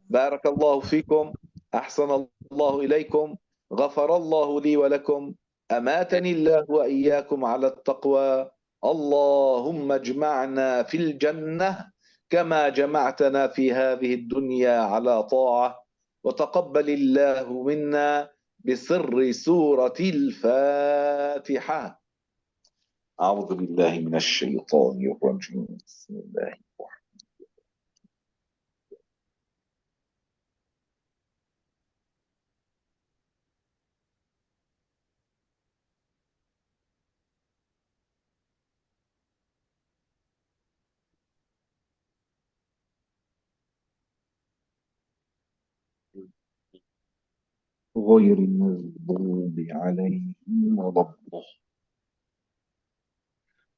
بارك الله فيكم، أحسن الله إليكم، غفر الله لي ولكم، أماتني الله وإياكم على التقوى. اللهم اجمعنا في الجنة كما جمعتنا في هذه الدنيا على طاعة، وتقبل الله منا بسر سورة الفاتحة. أعوذ بالله من الشيطان الرجيم. بسم الله غير المغضوب عليهم ولا الضالين.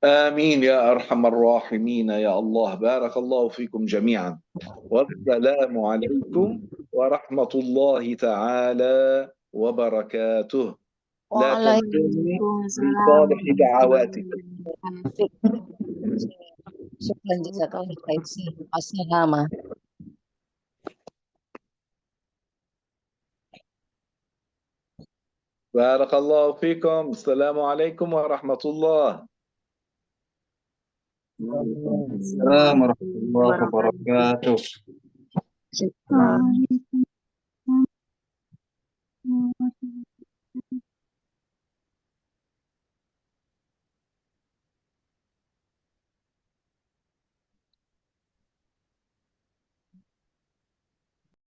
آمين يا أرحم الراحمين يا الله. بارك الله فيكم جميعا، والسلام عليكم ورحمة الله تعالى وبركاته. لا تنسوني من Waalaikumsalam صالح warahmatullahi دعواتكم. wabarakatuh. Syukran jazakallah khair sih. Assalama. بارك الله فيكم. السلام عليكم ورحمة الله. Waalaikumsalam warahmatullahi wabarakatuh. Syukran. Waalaikumsalam warahmatullahi wabarakatuh.